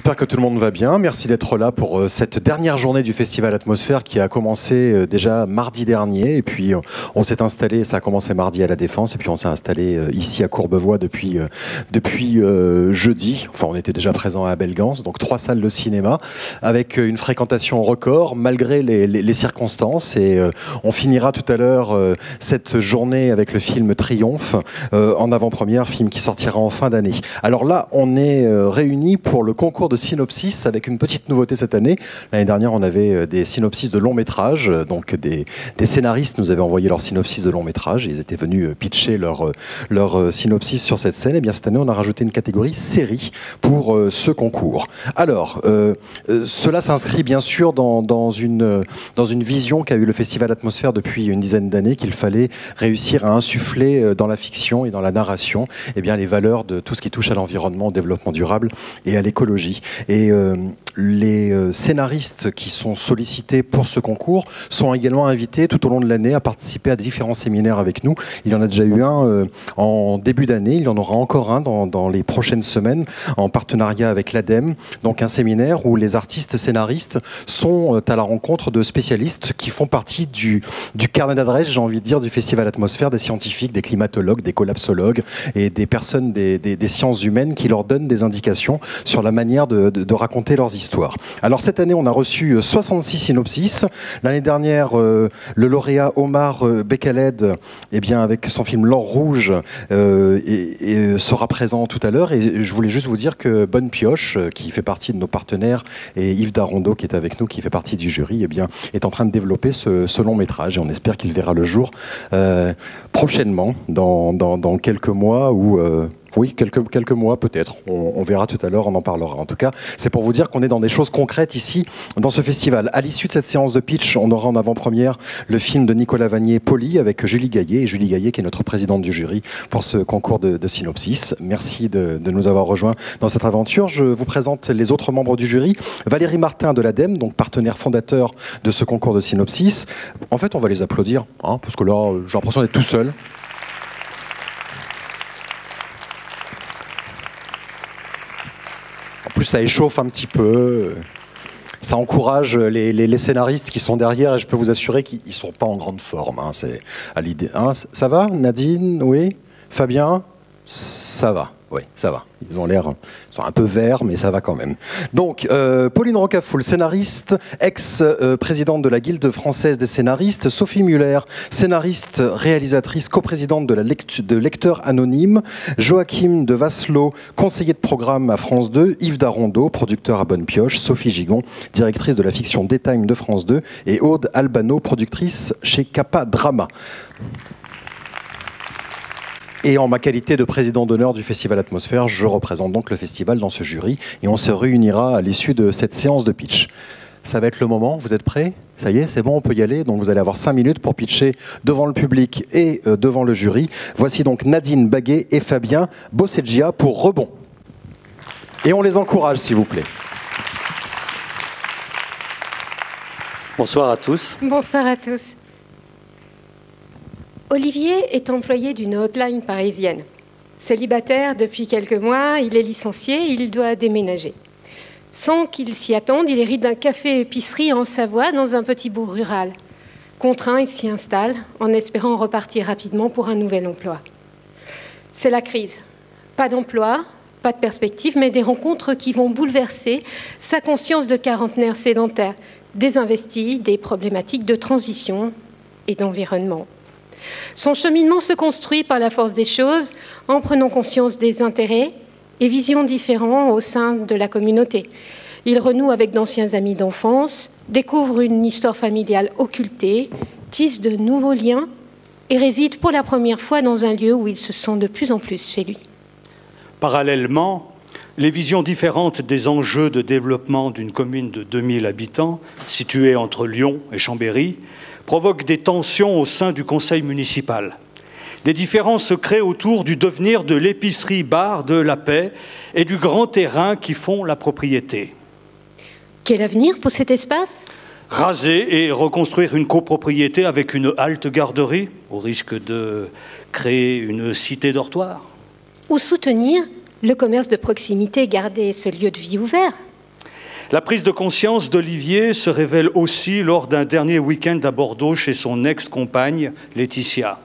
J'espère que tout le monde va bien. Merci d'être là pour cette dernière journée du Festival Atmosphère qui a commencé déjà mardi dernier. Et puis on s'est installé, ça a commencé mardi à La Défense, et puis on s'est installé ici à Courbevoie depuis jeudi. Enfin, on était déjà présent à Belgance, donc 3 salles de cinéma avec une fréquentation record malgré les circonstances. Et on finira tout à l'heure cette journée avec le film Triomphe en avant-première, film qui sortira en fin d'année. Alors là, on est réunis pour le concours de synopsis avec une petite nouveauté cette année. L'année dernière, on avait des synopsis de long métrage, donc des scénaristes nous avaient envoyé leur synopsis de long métrage et ils étaient venus pitcher leur synopsis sur cette scène. Et bien cette année, on a rajouté une catégorie série pour ce concours. Alors, cela s'inscrit bien sûr dans une vision qu'a eu le Festival Atmosphère depuis une dizaine d'années, qu'il fallait réussir à insuffler dans la fiction et dans la narration les valeurs de tout ce qui touche à l'environnement, au développement durable et à l'écologie. Et les scénaristes qui sont sollicités pour ce concours sont également invités tout au long de l'année à participer à différents séminaires avec nous. Il y en a déjà eu un en début d'année, il y en aura encore un dans les prochaines semaines en partenariat avec l'ADEME, donc un séminaire où les artistes scénaristes sont à la rencontre de spécialistes qui font partie du carnet d'adresses, j'ai envie de dire, du Festival Atmosphère, des scientifiques, des climatologues, des collapsologues et des personnes des sciences humaines qui leur donnent des indications sur la manière de raconter leurs histoires. Alors cette année, on a reçu 66 synopsis. L'année dernière, le lauréat Omar Bekaled, avec son film L'Or Rouge, sera présent tout à l'heure. Et je voulais juste vous dire que Bonne Pioche, qui fait partie de nos partenaires, et Yves Darondeau, qui est avec nous, qui fait partie du jury, est en train de développer ce long métrage. Et on espère qu'il verra le jour prochainement, dans quelques mois ou... Oui, quelques mois peut-être. On verra tout à l'heure, on en parlera. En tout cas, c'est pour vous dire qu'on est dans des choses concrètes ici, dans ce festival. À l'issue de cette séance de pitch, on aura en avant-première le film de Nicolas Vanier, Poli, avec Julie Gaillet. Et Julie Gaillet, qui est notre présidente du jury pour ce concours de synopsis. Merci de nous avoir rejoints dans cette aventure. Je vous présente les autres membres du jury. Valérie Martin de l'ADEME, donc partenaire fondateur de ce concours de synopsis. En fait, on va les applaudir, parce que là, j'ai l'impression d'être tout seul. En plus, ça échauffe un petit peu, ça encourage les scénaristes qui sont derrière, et je peux vous assurer qu'ils ne sont pas en grande forme. C'est à l'idée. Ça va, Nadine? Oui. Fabien? Ça va. Oui, ça va. Ils ont l'air un peu verts, mais ça va quand même. Donc, Pauline Rocafoul, scénariste, ex-présidente de la Guilde française des scénaristes. Sophie Muller, scénariste, réalisatrice, coprésidente de Lecteurs Anonymes. Joachim de Vasselot, conseiller de programme à France 2. Yves Darondeau, producteur à Bonne Pioche. Sophie Gigon, directrice de la fiction Daytime de France 2. Et Aude Albano, productrice chez Kappa Drama. Et en ma qualité de président d'honneur du Festival Atmosphère, je représente donc le festival dans ce jury et on se réunira à l'issue de cette séance de pitch. Ça va être le moment, vous êtes prêts? Ça y est, c'est bon, on peut y aller. Donc vous allez avoir 5 minutes pour pitcher devant le public et devant le jury. Voici donc Nadine Baguet et Fabien Bosseggia pour Rebond. Et on les encourage, s'il vous plaît. Bonsoir à tous. Bonsoir à tous. Olivier est employé d'une hotline parisienne. Célibataire depuis quelques mois, il est licencié, il doit déménager. Sans qu'il s'y attende, il hérite d'un café-épicerie en Savoie dans un petit bourg rural. Contraint, il s'y installe en espérant repartir rapidement pour un nouvel emploi. C'est la crise. Pas d'emploi, pas de perspective, mais des rencontres qui vont bouleverser sa conscience de quarantenaire sédentaire, désinvesti, des problématiques de transition et d'environnement. Son cheminement se construit par la force des choses en prenant conscience des intérêts et visions différents au sein de la communauté. Il renoue avec d'anciens amis d'enfance, découvre une histoire familiale occultée, tisse de nouveaux liens et réside pour la première fois dans un lieu où il se sent de plus en plus chez lui. Parallèlement, les visions différentes des enjeux de développement d'une commune de 2000 habitants, située entre Lyon et Chambéry, provoquent des tensions au sein du conseil municipal. Des différends se créent autour du devenir de l'épicerie-bar de la Paix et du grand terrain qui font la propriété. Quel avenir pour cet espace? Raser et reconstruire une copropriété avec une halte garderie, au risque de créer une cité dortoir. Ou soutenir le commerce de proximité et garder ce lieu de vie ouvert? La prise de conscience d'Olivier se révèle aussi lors d'un dernier week-end à Bordeaux chez son ex-compagne, Laetitia.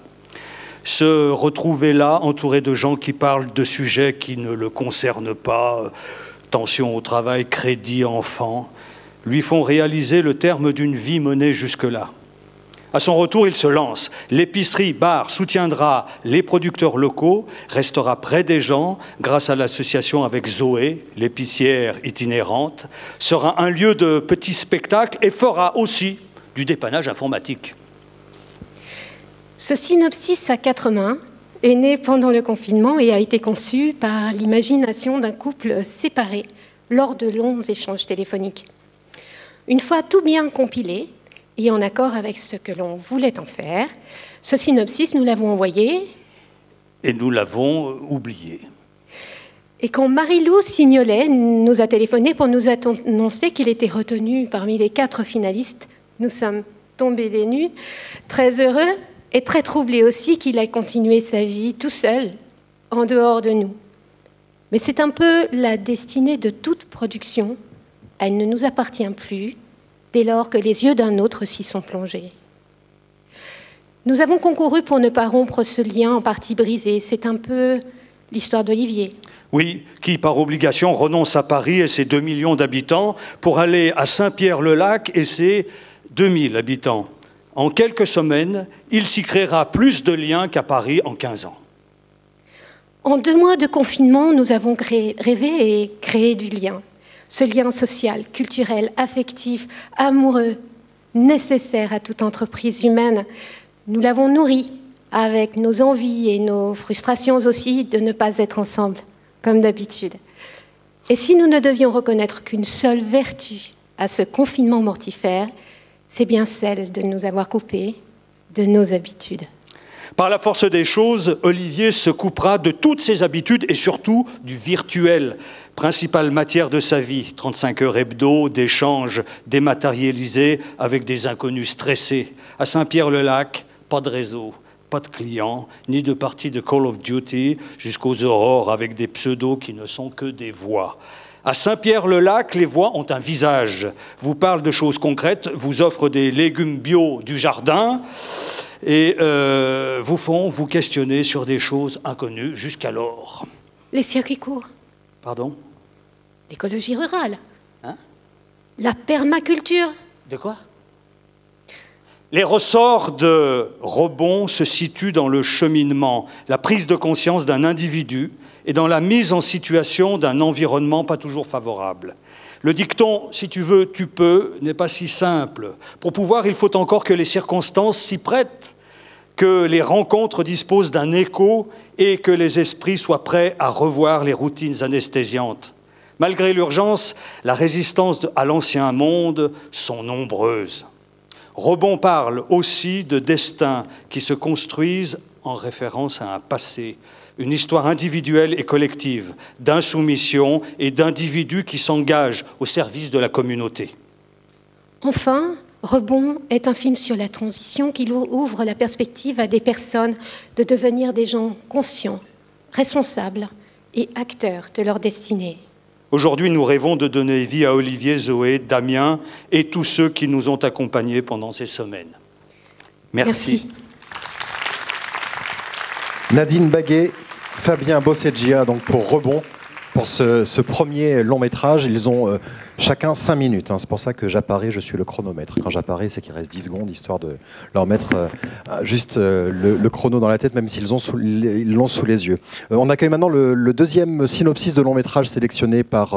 Se retrouver là, entouré de gens qui parlent de sujets qui ne le concernent pas, tension au travail, crédit, enfant, lui font réaliser le terme d'une vie menée jusque-là. À son retour, il se lance. L'épicerie Bar soutiendra les producteurs locaux, restera près des gens grâce à l'association avec Zoé, l'épicière itinérante, sera un lieu de petits spectacles et fera aussi du dépannage informatique. Ce synopsis à 4 mains est né pendant le confinement et a été conçu par l'imagination d'un couple séparé lors de longs échanges téléphoniques. Une fois tout bien compilé, et en accord avec ce que l'on voulait en faire, ce synopsis, nous l'avons envoyé. Et nous l'avons oublié. Et quand Marie-Lou Signolet nous a téléphoné pour nous annoncer qu'il était retenu parmi les 4 finalistes, nous sommes tombés des nues, très heureux et très troublés aussi qu'il ait continué sa vie tout seul, en dehors de nous. Mais c'est un peu la destinée de toute production. Elle ne nous appartient plus, dès lors que les yeux d'un autre s'y sont plongés. Nous avons concouru pour ne pas rompre ce lien en partie brisé. C'est un peu l'histoire d'Olivier. Oui, qui par obligation renonce à Paris et ses 2 millions d'habitants pour aller à Saint-Pierre-le-Lac et ses 2000 habitants. En quelques semaines, il s'y créera plus de liens qu'à Paris en 15 ans. En 2 mois de confinement, nous avons rêvé et créé du lien. Ce lien social, culturel, affectif, amoureux, nécessaire à toute entreprise humaine, nous l'avons nourri avec nos envies et nos frustrations aussi de ne pas être ensemble, comme d'habitude. Et si nous ne devions reconnaître qu'une seule vertu à ce confinement mortifère, c'est bien celle de nous avoir coupés de nos habitudes. Par la force des choses, Olivier se coupera de toutes ses habitudes et surtout du virtuel, principale matière de sa vie, 35 heures hebdo, d'échanges dématérialisés avec des inconnus stressés. À Saint-Pierre-le-Lac, pas de réseau, pas de clients, ni de parties de Call of Duty, jusqu'aux aurores avec des pseudos qui ne sont que des voix. À Saint-Pierre-le-Lac, les voix ont un visage, vous parlent de choses concrètes, vous offrent des légumes bio du jardin et vous font vous questionner sur des choses inconnues jusqu'alors. Les circuits courts. Pardon ? L'écologie rurale. Hein ? La permaculture. De quoi ? Les ressorts de Rebond se situent dans le cheminement, la prise de conscience d'un individu et dans la mise en situation d'un environnement pas toujours favorable. Le dicton « si tu veux, tu peux » n'est pas si simple. Pour pouvoir, il faut encore que les circonstances s'y prêtent, que les rencontres disposent d'un écho et que les esprits soient prêts à revoir les routines anesthésiantes. Malgré l'urgence, la résistance à l'ancien monde sont nombreuses. Rebond parle aussi de destins qui se construisent en référence à un passé, une histoire individuelle et collective, d'insoumission et d'individus qui s'engagent au service de la communauté. Enfin, Rebond est un film sur la transition qui ouvre la perspective à des personnes de devenir des gens conscients, responsables et acteurs de leur destinée. Aujourd'hui, nous rêvons de donner vie à Olivier, Zoé, Damien et tous ceux qui nous ont accompagnés pendant ces semaines. Merci. Nadine Baguet, Fabien Bosseggia, donc pour Rebond, pour ce premier long métrage. Ils ont chacun 5 minutes. C'est pour ça que j'apparais, je suis le chronomètre. Quand j'apparais, c'est qu'il reste 10 secondes, histoire de leur mettre juste le chrono dans la tête, même s'ils l'ont sous les yeux. On accueille maintenant le deuxième synopsis de long métrage sélectionné par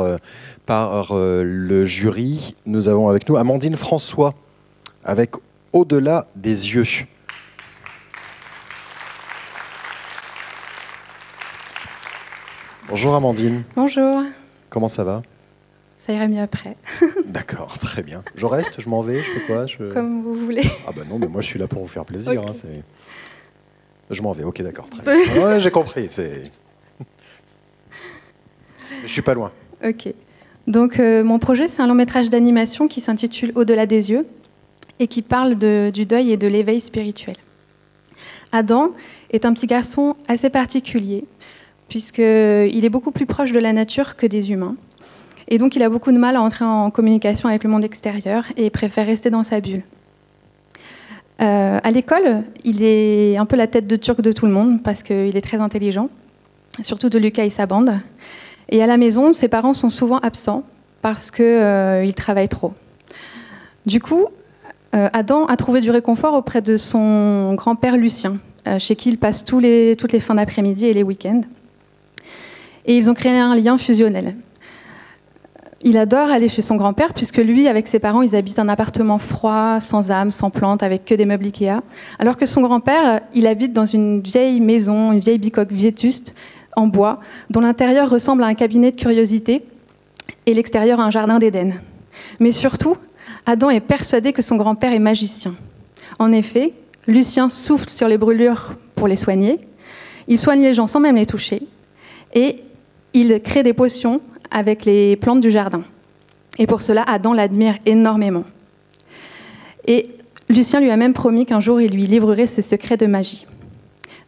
le jury. Nous avons avec nous Amandine François, avec Au-delà des yeux. Bonjour Amandine. Bonjour. Comment ça va? Ça ira mieux après. D'accord, très bien. Je reste, je m'en vais, je fais quoi? Comme vous voulez. Ah bah non, mais moi je suis là pour vous faire plaisir. Okay. Je m'en vais, ok d'accord, très bien. Ouais, j'ai compris. Je suis pas loin. Ok. Donc mon projet, c'est un long métrage d'animation qui s'intitule Au-delà des yeux et qui parle du deuil et de l'éveil spirituel. Adam est un petit garçon assez particulier, puisqu'il est beaucoup plus proche de la nature que des humains. Et donc, il a beaucoup de mal à entrer en communication avec le monde extérieur et préfère rester dans sa bulle. À l'école, il est un peu la tête de turc de tout le monde parce qu'il est très intelligent, surtout de Lucas et sa bande. Et à la maison, ses parents sont souvent absents parce qu'ils travaillent trop. Du coup, Adam a trouvé du réconfort auprès de son grand-père Lucien, chez qui il passe toutes les fins d'après-midi et les week-ends. Et ils ont créé un lien fusionnel. Il adore aller chez son grand-père, puisque lui, avec ses parents, ils habitent un appartement froid, sans âme, sans plantes, avec que des meubles Ikea. Alors que son grand-père, il habite dans une vieille maison, une vieille bicoque vétuste, en bois, dont l'intérieur ressemble à un cabinet de curiosité et l'extérieur à un jardin d'Éden. Mais surtout, Adam est persuadé que son grand-père est magicien. En effet, Lucien souffle sur les brûlures pour les soigner, il soigne les gens sans même les toucher, et il crée des potions avec les plantes du jardin. Et pour cela, Adam l'admire énormément. Et Lucien lui a même promis qu'un jour, il lui livrerait ses secrets de magie.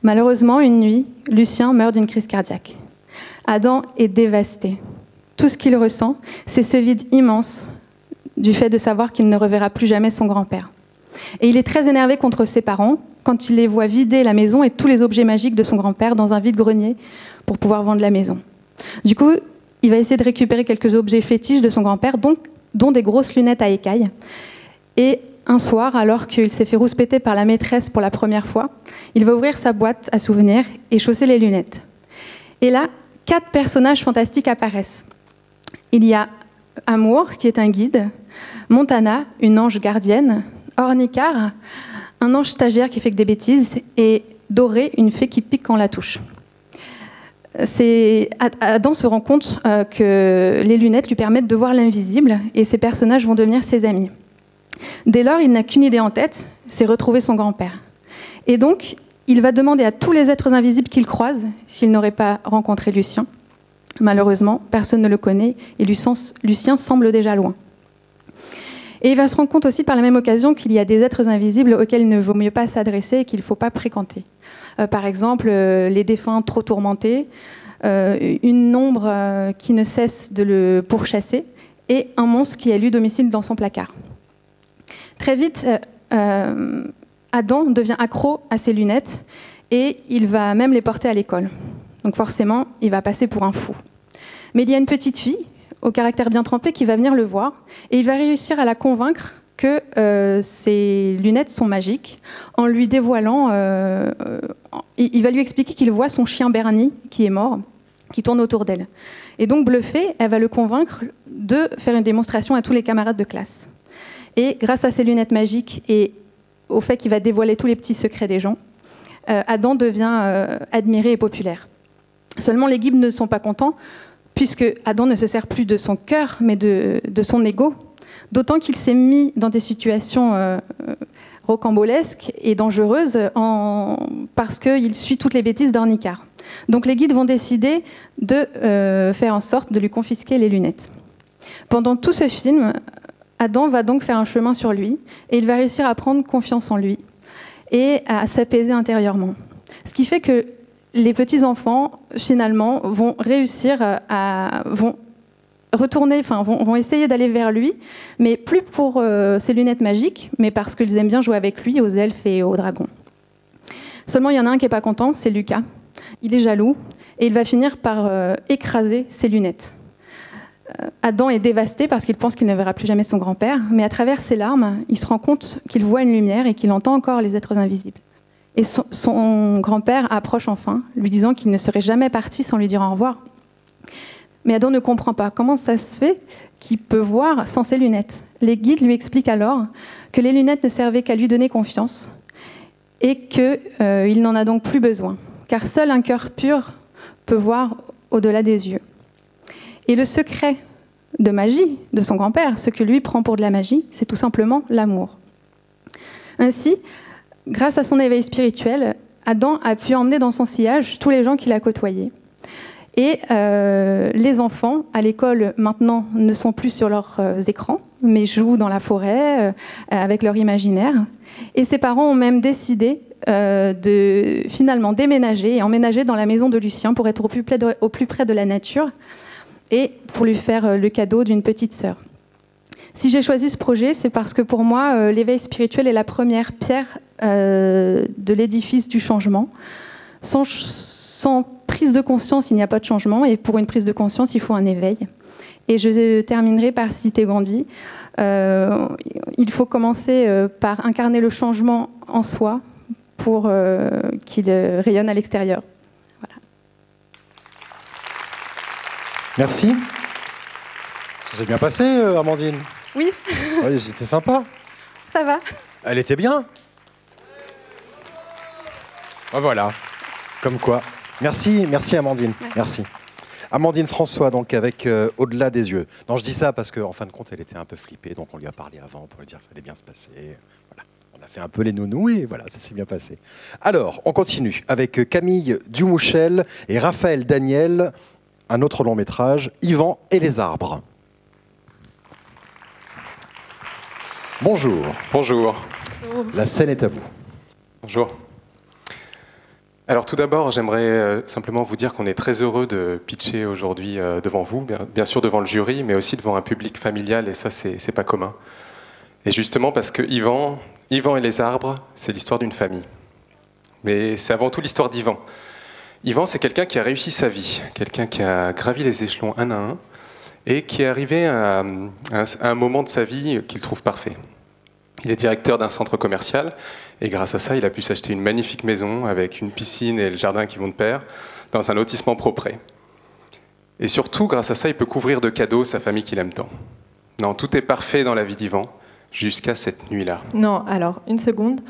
Malheureusement, une nuit, Lucien meurt d'une crise cardiaque. Adam est dévasté. Tout ce qu'il ressent, c'est ce vide immense du fait de savoir qu'il ne reverra plus jamais son grand-père. Et il est très énervé contre ses parents quand il les voit vider la maison et tous les objets magiques de son grand-père dans un vide-grenier pour pouvoir vendre la maison. Du coup, il va essayer de récupérer quelques objets fétiches de son grand-père, dont des grosses lunettes à écailles. Et un soir, alors qu'il s'est fait rouspéter par la maîtresse pour la première fois, il va ouvrir sa boîte à souvenirs et chausser les lunettes. Et là, 4 personnages fantastiques apparaissent. Il y a Amour, qui est un guide, Montana, une ange gardienne, Ornicar, un ange stagiaire qui fait que des bêtises, et Doré, une fée qui pique quand on la touche. Adam se rend compte que les lunettes lui permettent de voir l'invisible et ces personnages vont devenir ses amis. Dès lors, il n'a qu'une idée en tête, c'est retrouver son grand-père. Et donc, il va demander à tous les êtres invisibles qu'il croise s'il n'aurait pas rencontré Lucien. Malheureusement, personne ne le connaît et Lucien semble déjà loin. Et il va se rendre compte aussi par la même occasion qu'il y a des êtres invisibles auxquels il ne vaut mieux pas s'adresser et qu'il ne faut pas fréquenter. Par exemple, les défunts trop tourmentés, une ombre qui ne cesse de le pourchasser et un monstre qui a élu domicile dans son placard. Très vite, Adam devient accro à ses lunettes et il va même les porter à l'école. Donc forcément, il va passer pour un fou. Mais il y a une petite fille au caractère bien trempé qui va venir le voir et il va réussir à la convaincre que ses lunettes sont magiques en lui dévoilant... il va lui expliquer qu'il voit son chien Bernie qui est mort, qui tourne autour d'elle. Et donc bluffée, elle va le convaincre de faire une démonstration à tous les camarades de classe. Et grâce à ses lunettes magiques et au fait qu'il va dévoiler tous les petits secrets des gens, Adam devient admiré et populaire. Seulement les guides ne sont pas contents puisque Adam ne se sert plus de son cœur mais de son ego. D'autant qu'il s'est mis dans des situations rocambolesques et dangereuses parce qu'il suit toutes les bêtises d'Ornicar. Donc les guides vont décider de faire en sorte de lui confisquer les lunettes. Pendant tout ce film, Adam va donc faire un chemin sur lui et il va réussir à prendre confiance en lui et à s'apaiser intérieurement. Ce qui fait que les petits-enfants, finalement, vont réussir vont essayer d'aller vers lui, mais plus pour ses lunettes magiques, mais parce qu'ils aiment bien jouer avec lui, aux elfes et aux dragons. Seulement, il y en a un qui n'est pas content, c'est Lucas. Il est jaloux et il va finir par écraser ses lunettes. Adam est dévasté parce qu'il pense qu'il ne verra plus jamais son grand-père, mais à travers ses larmes, il se rend compte qu'il voit une lumière et qu'il entend encore les êtres invisibles. Et son grand-père approche enfin, lui disant qu'il ne serait jamais parti sans lui dire au revoir. Mais Adam ne comprend pas comment ça se fait qu'il peut voir sans ses lunettes. Les guides lui expliquent alors que les lunettes ne servaient qu'à lui donner confiance et qu'il n'en a donc plus besoin, car seul un cœur pur peut voir au-delà des yeux. Et le secret de magie de son grand-père, ce que lui prend pour de la magie, c'est tout simplement l'amour. Ainsi, grâce à son éveil spirituel, Adam a pu emmener dans son sillage tous les gens qu'il a côtoyés. Et les enfants, à l'école, maintenant, ne sont plus sur leurs écrans, mais jouent dans la forêt avec leur imaginaire. Et ses parents ont même décidé de finalement déménager et emménager dans la maison de Lucien pour être au plus près de la nature, et pour lui faire le cadeau d'une petite sœur. Si j'ai choisi ce projet, c'est parce que pour moi, l'éveil spirituel est la première pierre de l'édifice du changement. Sans prise de conscience, il n'y a pas de changement, et pour une prise de conscience, il faut un éveil. Et je terminerai par citer Gandhi. Il faut commencer par incarner le changement en soi pour qu'il rayonne à l'extérieur. Voilà. Merci. Ça s'est bien passé, Amandine? Oui. Oui, c'était sympa. Ça va. Elle était bien. Ben voilà. Comme quoi. Merci, merci Amandine. Merci. Amandine François, donc avec Au-delà des yeux. Non, je dis ça parce qu'en fin de compte, elle était un peu flippée, donc on lui a parlé avant pour lui dire que ça allait bien se passer. Voilà. On a fait un peu les nounous et voilà, ça s'est bien passé. Alors, on continue avec Camille Dumouchel et Raphaël Daniel, un autre long métrage, Yvan et les arbres. Bonjour. Bonjour. La scène est à vous. Bonjour. Alors tout d'abord, j'aimerais simplement vous dire qu'on est très heureux de pitcher aujourd'hui devant vous, bien sûr devant le jury, mais aussi devant un public familial, et ça, c'est pas commun. Et justement parce que Yvan et les arbres, c'est l'histoire d'une famille. Mais c'est avant tout l'histoire d'Yvan. Yvan, c'est quelqu'un qui a réussi sa vie, quelqu'un qui a gravi les échelons un à un, et qui est arrivé à un moment de sa vie qu'il trouve parfait. Il est directeur d'un centre commercial, et grâce à ça, il a pu s'acheter une magnifique maison avec une piscine et le jardin qui vont de pair, dans un lotissement propre. Et surtout, grâce à ça, il peut couvrir de cadeaux sa famille qu'il aime tant. Non, tout est parfait dans la vie d'Yvan, jusqu'à cette nuit-là. Non, alors, une seconde.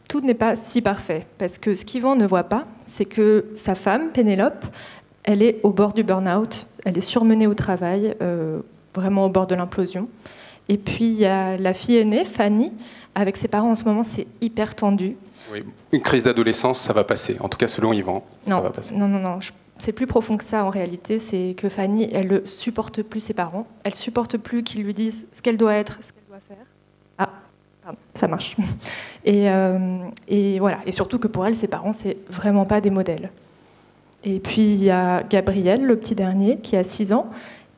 Tout n'est pas si parfait, parce que ce qu'Yvan ne voit pas, c'est que sa femme, Pénélope, elle est au bord du burn-out, elle est surmenée au travail, vraiment au bord de l'implosion. Et puis, il y a la fille aînée, Fanny, avec ses parents en ce moment, c'est hyper tendu. Oui, une crise d'adolescence, ça va passer. En tout cas, selon Yvan, ça va passer. Non. C'est plus profond que ça, en réalité. C'est que Fanny, elle ne supporte plus ses parents. Elle ne supporte plus qu'ils lui disent ce qu'elle doit être, ce qu'elle doit faire. Ah, pardon, ça marche. Et voilà. Et surtout que pour elle, ses parents, c'est vraiment pas des modèles. Et puis, il y a Gabriel, le petit dernier, qui a 6 ans.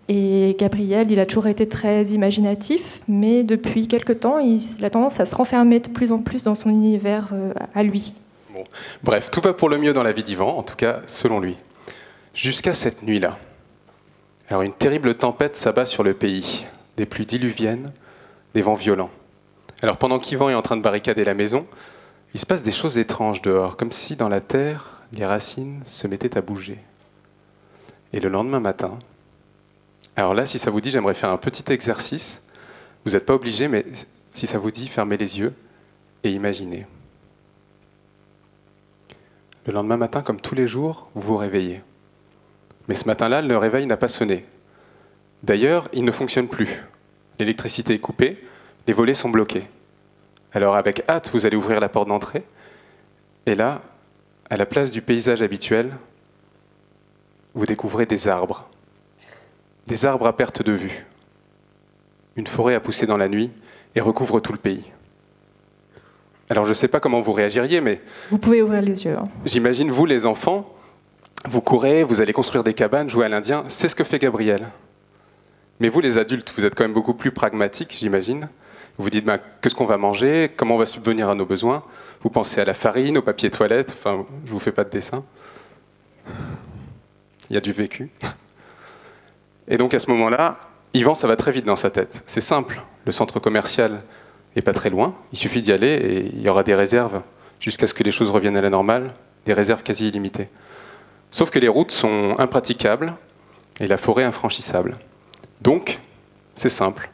Et Gabriel, il a toujours été très imaginatif, mais depuis quelque temps, il a tendance à se renfermer de plus en plus dans son univers à lui. Bon. Bref, tout va pour le mieux dans la vie d'Yvan, en tout cas selon lui. Jusqu'à cette nuit-là. Alors une terrible tempête s'abat sur le pays, des pluies diluviennes, des vents violents. Alors pendant qu'Yvan est en train de barricader la maison, il se passe des choses étranges dehors, comme si dans la terre, les racines se mettaient à bouger. Et le lendemain matin... Alors là, si ça vous dit, j'aimerais faire un petit exercice. Vous n'êtes pas obligé, mais si ça vous dit, fermez les yeux et imaginez. Le lendemain matin, comme tous les jours, vous vous réveillez. Mais ce matin-là, le réveil n'a pas sonné. D'ailleurs, il ne fonctionne plus. L'électricité est coupée, les volets sont bloqués. Alors avec hâte, vous allez ouvrir la porte d'entrée. Et là, à la place du paysage habituel, vous découvrez des arbres. Des arbres à perte de vue. Une forêt a poussé dans la nuit et recouvre tout le pays. Alors je ne sais pas comment vous réagiriez, mais... Vous pouvez ouvrir les yeux. J'imagine, vous les enfants, vous courez, vous allez construire des cabanes, jouer à l'Indien, c'est ce que fait Gabriel. Mais vous les adultes, vous êtes quand même beaucoup plus pragmatiques, j'imagine. Vous vous dites, qu'est-ce qu'on va manger, comment on va subvenir à nos besoins. Vous pensez à la farine, au papier toilette, enfin, je ne vous fais pas de dessin. Il y a du vécu. Et donc à ce moment-là, Yvan, ça va très vite dans sa tête. C'est simple, le centre commercial n'est pas très loin, il suffit d'y aller et il y aura des réserves jusqu'à ce que les choses reviennent à la normale, des réserves quasi illimitées. Sauf que les routes sont impraticables et la forêt infranchissable. Donc, c'est simple,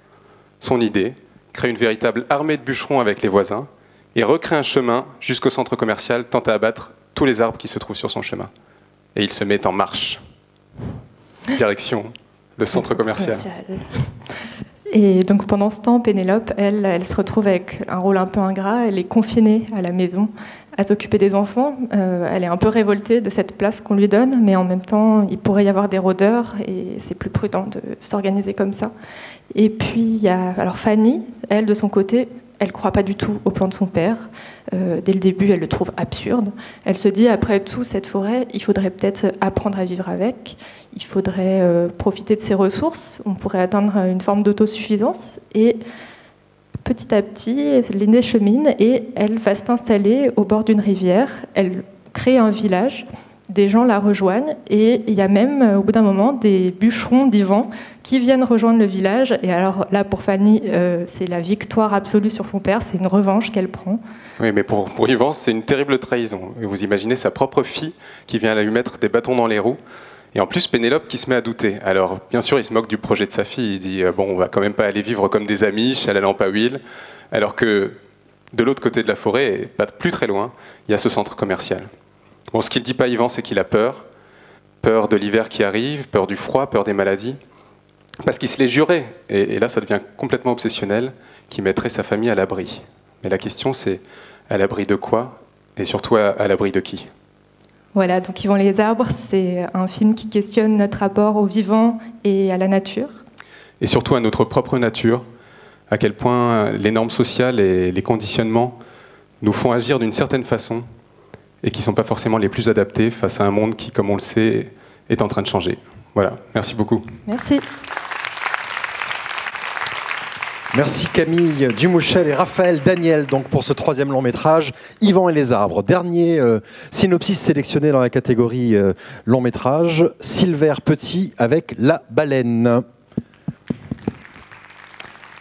son idée, créer une véritable armée de bûcherons avec les voisins et recréer un chemin jusqu'au centre commercial, tente à abattre tous les arbres qui se trouvent sur son chemin. Et il se met en marche. Direction le centre commercial. Et donc pendant ce temps, Pénélope, elle se retrouve avec un rôle un peu ingrat. Elle est confinée à la maison à s'occuper des enfants. Elle est un peu révoltée de cette place qu'on lui donne, mais en même temps, il pourrait y avoir des rôdeurs et c'est plus prudent de s'organiser comme ça. Et puis il y a alors Fanny, elle de son côté, elle ne croit pas du tout au plan de son père. Dès le début, elle le trouve absurde. Elle se dit, après tout, cette forêt, il faudrait peut-être apprendre à vivre avec. Il faudrait profiter de ses ressources. On pourrait atteindre une forme d'autosuffisance. Et petit à petit, l'aînée chemine et elle va s'installer au bord d'une rivière. Elle crée un village. Des gens la rejoignent et il y a même, au bout d'un moment, des bûcherons d'Ivan qui viennent rejoindre le village. Et alors là, pour Fanny, c'est la victoire absolue sur son père, c'est une revanche qu'elle prend. Oui, mais pour Yvan, c'est une terrible trahison. Et vous imaginez sa propre fille qui vient lui mettre des bâtons dans les roues. Et en plus, Pénélope qui se met à douter. Alors, bien sûr, il se moque du projet de sa fille. Il dit, bon, on va quand même pas aller vivre comme des Amish à la lampe à huile. Alors que de l'autre côté de la forêt, et pas plus très loin, il y a ce centre commercial. Bon, ce qu'il ne dit pas, Yvan, c'est qu'il a peur. Peur de l'hiver qui arrive, peur du froid, peur des maladies. Parce qu'il se l'est juré, et là ça devient complètement obsessionnel, qu'il mettrait sa famille à l'abri. Mais la question c'est, à l'abri de quoi? Et surtout à l'abri de qui? Voilà, donc Yvan les arbres, c'est un film qui questionne notre rapport au vivant et à la nature. Et surtout à notre propre nature, à quel point les normes sociales et les conditionnements nous font agir d'une certaine façon, et qui ne sont pas forcément les plus adaptés face à un monde qui, comme on le sait, est en train de changer. Voilà, merci beaucoup. Merci. Merci Camille Dumouchel et Raphaël Daniel donc pour ce 3e long métrage, Yvan et les arbres. Dernier synopsis sélectionné dans la catégorie long métrage, Silver Petit avec La baleine.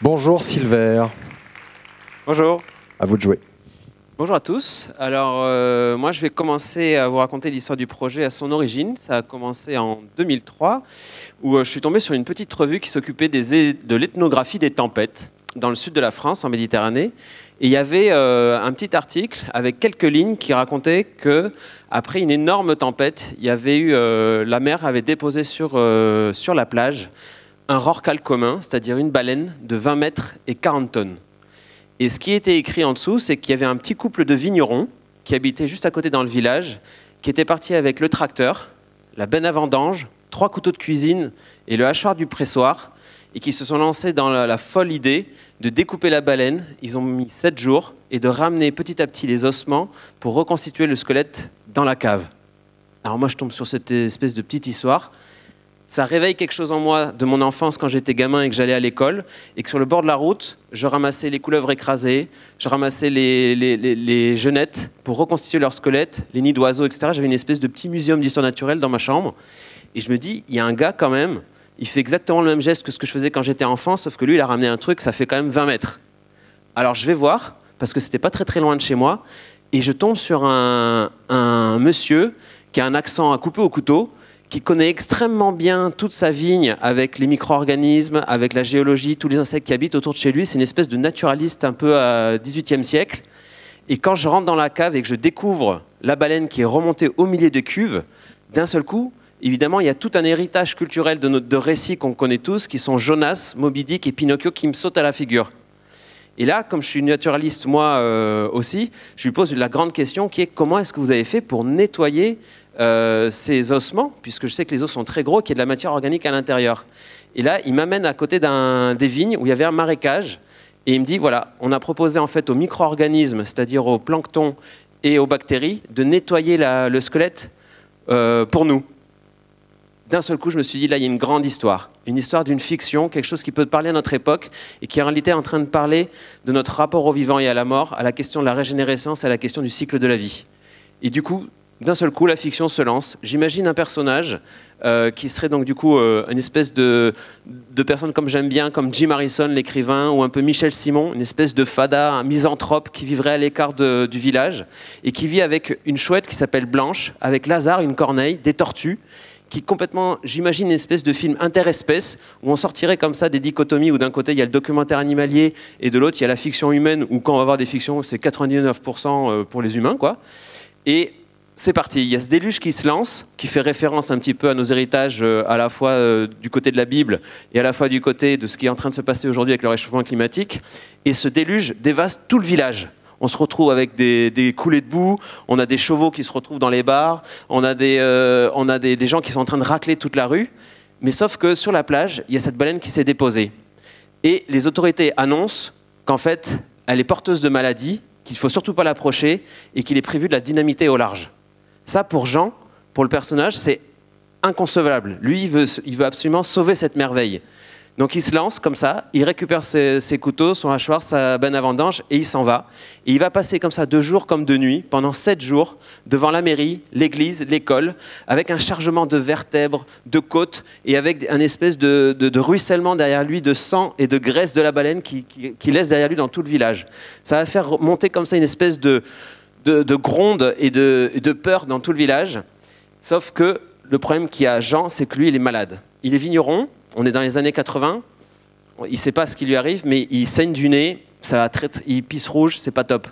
Bonjour Silver. Bonjour. À vous de jouer. Bonjour à tous. Alors, moi, je vais commencer à vous raconter l'histoire du projet à son origine. Ça a commencé en 2003, où je suis tombé sur une petite revue qui s'occupait de l'ethnographie des tempêtes dans le sud de la France, en Méditerranée. Et il y avait un petit article avec quelques lignes qui racontaient que, après une énorme tempête, il y avait eu, la mer avait déposé sur la plage un rorqual commun, c'est-à-dire une baleine de 20 mètres et 40 tonnes. Et ce qui était écrit en dessous, c'est qu'il y avait un petit couple de vignerons qui habitaient juste à côté dans le village, qui étaient partis avec le tracteur, la benne à vendange, 3 couteaux de cuisine et le hachoir du pressoir, et qui se sont lancés dans la folle idée de découper la baleine. Ils ont mis 7 jours et de ramener petit à petit les ossements pour reconstituer le squelette dans la cave. Alors moi, je tombe sur cette espèce de petite histoire. Ça réveille quelque chose en moi de mon enfance quand j'étais gamin et que j'allais à l'école, et que sur le bord de la route, je ramassais les couleuvres écrasées, je ramassais les genettes pour reconstituer leur squelette, les nids d'oiseaux, etc. J'avais une espèce de petit muséum d'histoire naturelle dans ma chambre, et je me dis, il y a un gars quand même, il fait exactement le même geste que ce que je faisais quand j'étais enfant, sauf que lui, il a ramené un truc, ça fait quand même 20 mètres. Alors je vais voir, parce que c'était pas très très loin de chez moi, et je tombe sur un monsieur qui a un accent à couper au couteau, qui connaît extrêmement bien toute sa vigne avec les micro-organismes, avec la géologie, tous les insectes qui habitent autour de chez lui. C'est une espèce de naturaliste un peu à 18e siècle. Et quand je rentre dans la cave et que je découvre la baleine qui est remontée au milieu de cuves, d'un seul coup, évidemment, il y a tout un héritage culturel de récits qu'on connaît tous, qui sont Jonas, Moby Dick et Pinocchio, qui me sautent à la figure. Et là, comme je suis naturaliste moi aussi, je lui pose la grande question qui est comment est-ce que vous avez fait pour nettoyer ces ossements, puisque je sais que les os sont très gros, qu'il y a de la matière organique à l'intérieur. Et là, il m'amène à côté des vignes où il y avait un marécage, et il me dit, voilà, on a proposé en fait aux micro-organismes, c'est-à-dire au plancton et aux bactéries, de nettoyer le squelette pour nous. D'un seul coup, je me suis dit, là, il y a une grande histoire. Une histoire d'une fiction, quelque chose qui peut parler à notre époque et qui est en réalité en train de parler de notre rapport au vivant et à la mort, à la question de la régénérescence, à la question du cycle de la vie. Et du coup, d'un seul coup, la fiction se lance. J'imagine un personnage qui serait donc du coup une espèce de personne comme j'aime bien, comme Jim Harrison, l'écrivain, ou un peu Michel Simon, une espèce de fada, un misanthrope qui vivrait à l'écart du village et qui vit avec une chouette qui s'appelle Blanche, avec Lazare, une corneille, des tortues, qui complètement, j'imagine, une espèce de film interespèce où on sortirait comme ça des dichotomies où d'un côté il y a le documentaire animalier et de l'autre il y a la fiction humaine où quand on va voir des fictions c'est 99% pour les humains quoi. Et c'est parti, il y a ce déluge qui se lance, qui fait référence un petit peu à nos héritages à la fois du côté de la Bible et à la fois du côté de ce qui est en train de se passer aujourd'hui avec le réchauffement climatique. Et ce déluge dévaste tout le village. On se retrouve avec des coulées de boue, on a des chevaux qui se retrouvent dans les bars, on a des gens qui sont en train de racler toute la rue. Mais sauf que sur la plage, il y a cette baleine qui s'est déposée. Et les autorités annoncent qu'en fait, elle est porteuse de maladies, qu'il ne faut surtout pas l'approcher et qu'il est prévu de la dynamiter au large. Ça, pour Jean, pour le personnage, c'est inconcevable. Lui, il veut absolument sauver cette merveille. Donc il se lance comme ça, il récupère ses couteaux, son hachoir, sa benne à vendange et il s'en va. Et il va passer comme ça 2 jours comme de nuit, pendant 7 jours, devant la mairie, l'église, l'école, avec un chargement de vertèbres, de côtes et avec un espèce de ruissellement derrière lui de sang et de graisse de la baleine qui laisse derrière lui dans tout le village. Ça va faire monter comme ça une espèce de gronde et de peur dans tout le village. Sauf que le problème qu'il y a Jean, c'est que lui, il est malade. Il est vigneron. On est dans les années 80, il ne sait pas ce qui lui arrive, mais il saigne du nez, il pisse rouge, c'est pas top.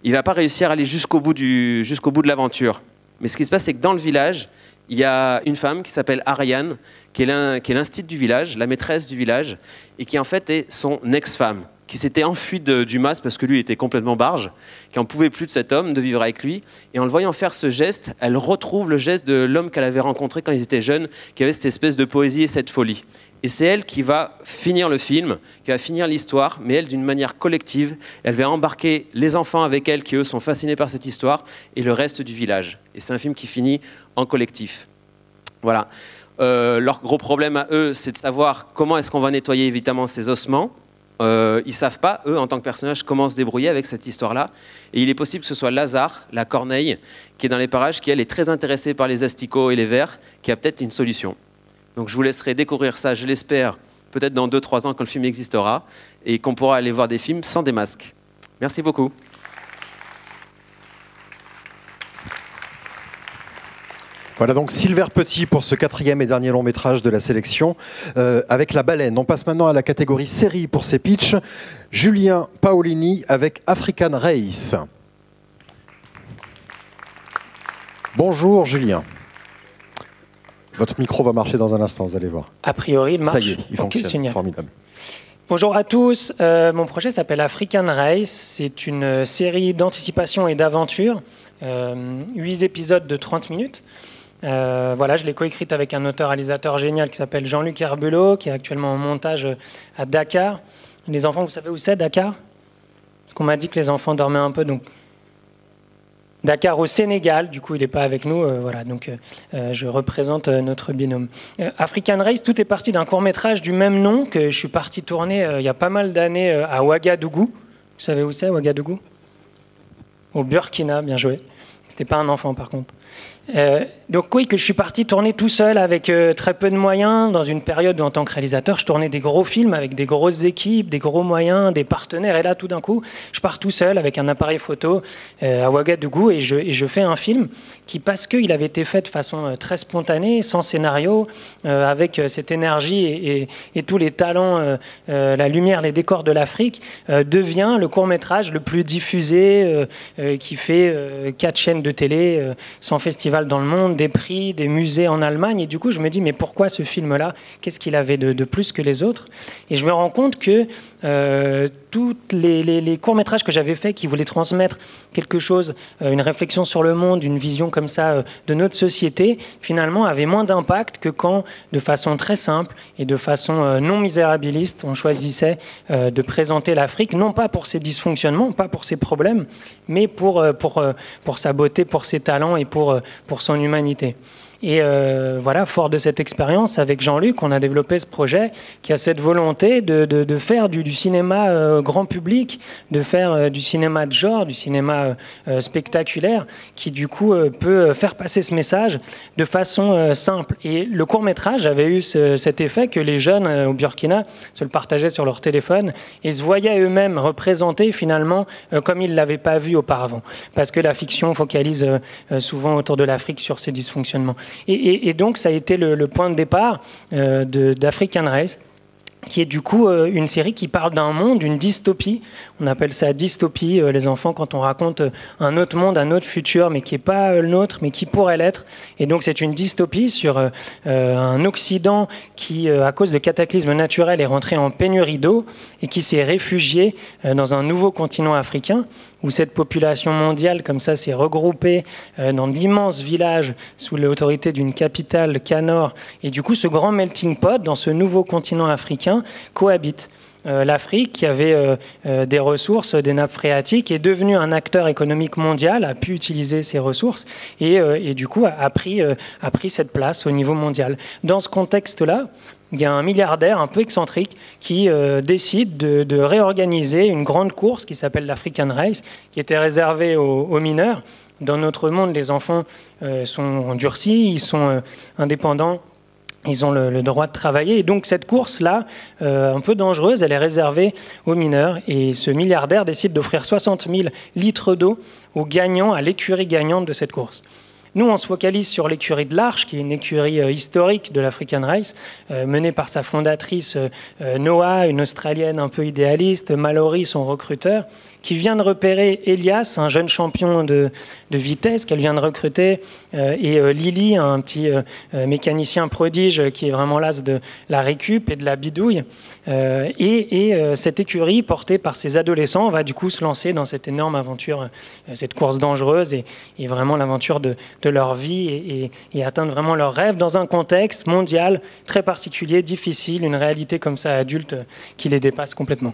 Il ne va pas réussir à aller jusqu'au bout de l'aventure. Mais ce qui se passe, c'est que dans le village, il y a une femme qui s'appelle Ariane, qui est l'instit du village, la maîtresse du village, et qui en fait est son ex-femme, qui s'était enfuie du mas parce que lui était complètement barge, qui n'en pouvait plus de cet homme, de vivre avec lui. Et en le voyant faire ce geste, elle retrouve le geste de l'homme qu'elle avait rencontré quand ils étaient jeunes, qui avait cette espèce de poésie et cette folie. Et c'est elle qui va finir le film, qui va finir l'histoire, mais elle d'une manière collective. Elle va embarquer les enfants avec elle, qui eux sont fascinés par cette histoire, et le reste du village. Et c'est un film qui finit en collectif. Voilà. Leur gros problème à eux, c'est de savoir comment est-ce qu'on va nettoyer évidemment ces ossements. Ils ne savent pas, eux, en tant que personnages, comment se débrouiller avec cette histoire-là. Et il est possible que ce soit Lazare, la corneille, qui est dans les parages, qui, elle, est très intéressée par les asticots et les vers, qui a peut-être une solution. Donc je vous laisserai découvrir ça, je l'espère, peut-être dans 2-3 ans, quand le film existera, et qu'on pourra aller voir des films sans des masques. Merci beaucoup. Voilà donc Silver Petit pour ce 4e et dernier long métrage de la sélection avec La Baleine. On passe maintenant à la catégorie série pour ses pitchs. Julien Paolini avec African Race. Bonjour Julien. Votre micro va marcher dans un instant, vous allez voir. A priori, il marche. Ça y est, il fonctionne. Formidable. Bonjour à tous. Mon projet s'appelle African Race. C'est une série d'anticipation et d'aventure. 8 épisodes de 30 minutes. Voilà, je l'ai coécrite avec un auteur-réalisateur génial qui s'appelle Jean-Luc Herbelot, qui est actuellement en montage à Dakar. Les enfants, vous savez où c'est, Dakar? Parce qu'on m'a dit que les enfants dormaient un peu, donc Dakar au Sénégal, du coup il n'est pas avec nous, voilà, donc je représente notre binôme. African Race, tout est parti d'un court-métrage du même nom que je suis parti tourner il y a pas mal d'années à Ouagadougou. Vous savez où c'est, Ouagadougou? Au Burkina, bien joué. C'était pas un enfant par contre. Donc oui, que je suis parti tourner tout seul avec très peu de moyens, dans une période où en tant que réalisateur, je tournais des gros films avec des grosses équipes, des gros moyens, des partenaires, et là tout d'un coup, je pars tout seul avec un appareil photo à Ouagadougou et je fais un film qui, parce qu'il avait été fait de façon très spontanée, sans scénario, avec cette énergie et tous les talents, la lumière, les décors de l'Afrique, devient le court-métrage le plus diffusé, qui fait 4 chaînes de télé, 100 festivals dans le monde, des prix, des musées en Allemagne, et du coup je me dis mais pourquoi ce film-là? Qu'est-ce qu'il avait de plus que les autres? Et je me rends compte que tous les courts-métrages que j'avais faits qui voulaient transmettre quelque chose, une réflexion sur le monde, une vision comme ça de notre société, finalement avaient moins d'impact que quand, de façon très simple et de façon non misérabiliste, on choisissait de présenter l'Afrique, non pas pour ses dysfonctionnements, pas pour ses problèmes, mais pour sa beauté, pour ses talents et pour son humanité. Et voilà, fort de cette expérience, avec Jean-Luc, on a développé ce projet qui a cette volonté de faire du cinéma grand public, de faire du cinéma de genre, du cinéma spectaculaire, qui du coup peut faire passer ce message de façon simple. Et le court-métrage avait eu cet effet que les jeunes au Burkina se le partageaient sur leur téléphone et se voyaient eux-mêmes représentés finalement comme ils ne l'avaient pas vu auparavant. Parce que la fiction focalise souvent autour de l'Afrique sur ses dysfonctionnements. Et donc ça a été le point de départ d'African Race, qui est du coup une série qui parle d'un monde, d'une dystopie. On appelle ça dystopie, les enfants, quand on raconte un autre monde, un autre futur, mais qui n'est pas le nôtre, mais qui pourrait l'être. Et donc c'est une dystopie sur un Occident qui, à cause de cataclysmes naturels, est rentré en pénurie d'eau et qui s'est réfugié dans un nouveau continent africain, où cette population mondiale, comme ça, s'est regroupée dans d'immenses villages sous l'autorité d'une capitale, Canor. Et du coup, ce grand melting pot, dans ce nouveau continent africain, cohabite. l'Afrique, qui avait des ressources, des nappes phréatiques, est devenu un acteur économique mondial, a pu utiliser ces ressources et du coup a pris cette place au niveau mondial. Dans ce contexte-là, il y a un milliardaire un peu excentrique qui décide de réorganiser une grande course qui s'appelle l'African Race, qui était réservée aux mineurs. Dans notre monde, les enfants sont endurcis, ils sont indépendants, ils ont le droit de travailler. Et donc cette course-là, un peu dangereuse, elle est réservée aux mineurs. Et ce milliardaire décide d'offrir 60 000 litres d'eau aux gagnants, à l'écurie gagnante de cette course. Nous, on se focalise sur l'écurie de l'Arche, qui est une écurie historique de l'African Race, menée par sa fondatrice Noah, une Australienne un peu idéaliste, Mallory, son recruteur, qui vient de repérer Elias, un jeune champion de vitesse qu'elle vient de recruter, et Lily, un petit mécanicien prodige qui est vraiment l'as de la récup et de la bidouille. Cette écurie, portée par ces adolescents, va du coup se lancer dans cette énorme aventure, cette course dangereuse et vraiment l'aventure de leur vie et atteindre vraiment leurs rêves dans un contexte mondial très particulier, difficile, une réalité comme ça adulte qui les dépasse complètement.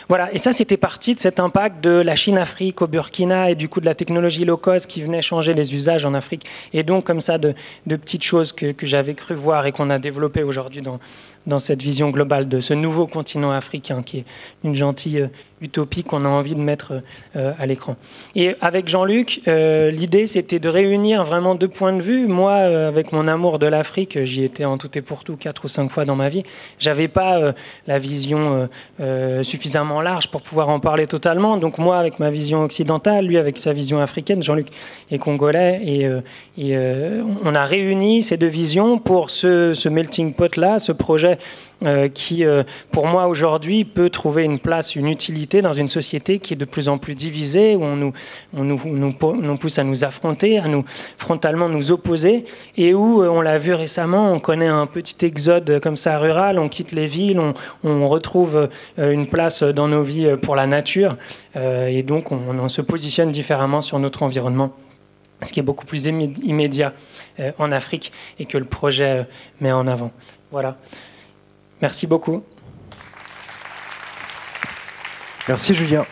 Voilà, et ça c'était parti de cet impact de la Chine-Afrique au Burkina et du coup de la technologie low-cost qui venait changer les usages en Afrique. Et donc comme ça de petites choses que j'avais cru voir et qu'on a développées aujourd'hui dans cette vision globale de ce nouveau continent africain qui est une gentille utopie qu'on a envie de mettre à l'écran. Et avec Jean-Luc, l'idée c'était de réunir vraiment deux points de vue. Moi, avec mon amour de l'Afrique, j'y étais en tout et pour tout 4 ou 5 fois dans ma vie. J'avais pas la vision suffisamment large pour pouvoir en parler totalement. Donc moi, avec ma vision occidentale, lui avec sa vision africaine, Jean-Luc est congolais, et on a réuni ces deux visions pour ce melting pot-là, ce projet qui, pour moi, aujourd'hui, peut trouver une place, une utilité dans une société qui est de plus en plus divisée, où on nous pousse à nous affronter, à frontalement nous opposer, et où, on l'a vu récemment, on connaît un petit exode comme ça rural, on quitte les villes, on retrouve une place dans nos vies pour la nature, et donc on se positionne différemment sur notre environnement, ce qui est beaucoup plus immédiat en Afrique et que le projet met en avant. Voilà. Merci beaucoup. Merci Julien.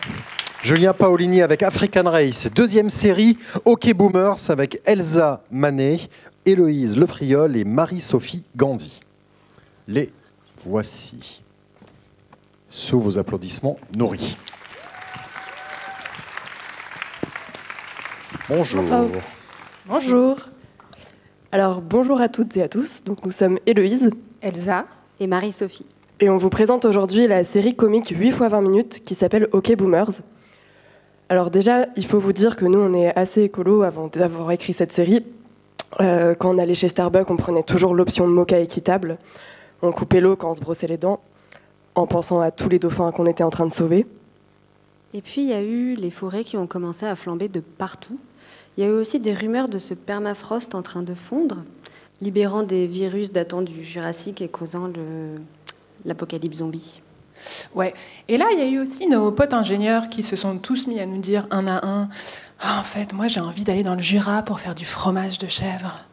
Julien Paolini avec African Race, deuxième série, OK Boomers avec Elsa Manet, Héloïse Lepriol et Marie-Sophie Gandhi. Les voici. Sous vos applaudissements nourris. Bonjour. Bonjour. Alors, bonjour à toutes et à tous. Donc, nous sommes Héloïse, Elsa et Marie-Sophie. Et on vous présente aujourd'hui la série comique 8 x 20 minutes qui s'appelle OK Boomers. Alors déjà, il faut vous dire que nous, on est assez écolo avant d'avoir écrit cette série. Quand on allait chez Starbucks, on prenait toujours l'option mocha équitable. On coupait l'eau quand on se brossait les dents, en pensant à tous les dauphins qu'on était en train de sauver. Et puis, il y a eu les forêts qui ont commencé à flamber de partout. Il y a eu aussi des rumeurs de ce permafrost en train de fondre, libérant des virus datant du Jurassique et causant l'apocalypse zombie. Ouais. Et là, il y a eu aussi nos potes ingénieurs qui se sont tous mis à nous dire un à un « Ah, en fait, moi, j'ai envie d'aller dans le Jura pour faire du fromage de chèvre. »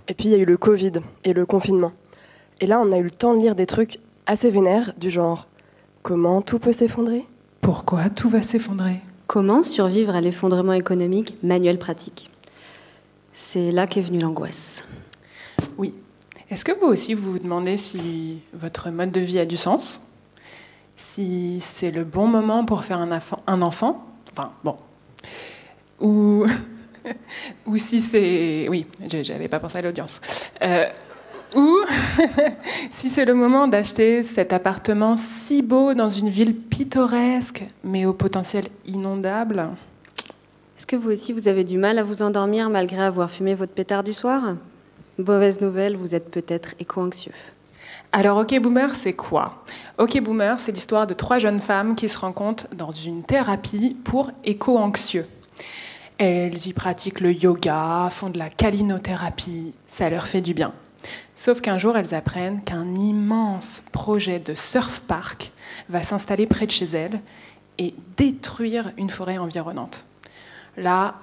Et puis, il y a eu le Covid et le confinement. Et là, on a eu le temps de lire des trucs assez vénères, du genre « Comment tout peut s'effondrer ? Pourquoi tout va s'effondrer ? Comment survivre à l'effondrement économique, manuel pratique ?» C'est là qu'est venue l'angoisse. Oui. Est-ce que vous aussi, vous vous demandez si votre mode de vie a du sens ? Si c'est le bon moment pour faire un enfant ? Enfin, bon. Ou si c'est... Oui, j'avais pas pensé à l'audience. Ou si c'est le moment d'acheter cet appartement si beau dans une ville pittoresque, mais au potentiel inondable. Est-ce que vous aussi, vous avez du mal à vous endormir malgré avoir fumé votre pétard du soir ? Mauvaise nouvelle, vous êtes peut-être éco-anxieux. Alors, OK Boomer, c'est quoi ? OK Boomer, c'est l'histoire de 3 jeunes femmes qui se rencontrent dans une thérapie pour éco-anxieux. Elles y pratiquent le yoga, font de la calinothérapie, ça leur fait du bien. Sauf qu'un jour, elles apprennent qu'un immense projet de surf park va s'installer près de chez elles et détruire une forêt environnante. Là,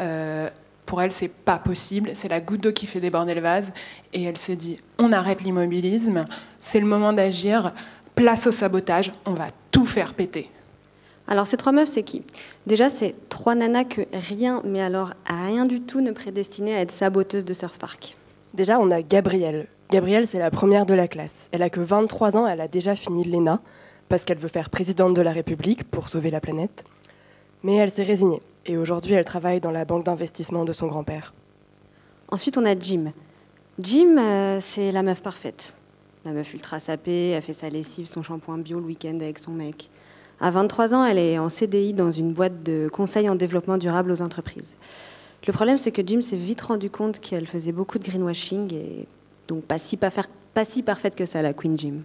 pour elle, c'est pas possible, c'est la goutte d'eau qui fait déborder le vase, et elle se dit, on arrête l'immobilisme, c'est le moment d'agir place au sabotage, on va tout faire péter. Alors ces 3 meufs, c'est qui? Déjà, c'est 3 nanas que rien, mais alors rien du tout ne prédestinait à être saboteuses de surf park. Déjà, on a Gabrielle. Gabrielle, c'est la première de la classe. Elle a que 23 ans, elle a déjà fini l'ENA, parce qu'elle veut faire présidente de la République pour sauver la planète. Mais elle s'est résignée, et aujourd'hui, elle travaille dans la banque d'investissement de son grand-père. Ensuite, on a Jim. Jim, c'est la meuf parfaite. La meuf ultra sapée, elle fait sa lessive, son shampoing bio le week-end avec son mec. À 23 ans, elle est en CDI dans une boîte de conseil en développement durable aux entreprises. Le problème, c'est que Jim s'est vite rendu compte qu'elle faisait beaucoup de greenwashing et donc pas si parfaite que ça, la Queen Jim.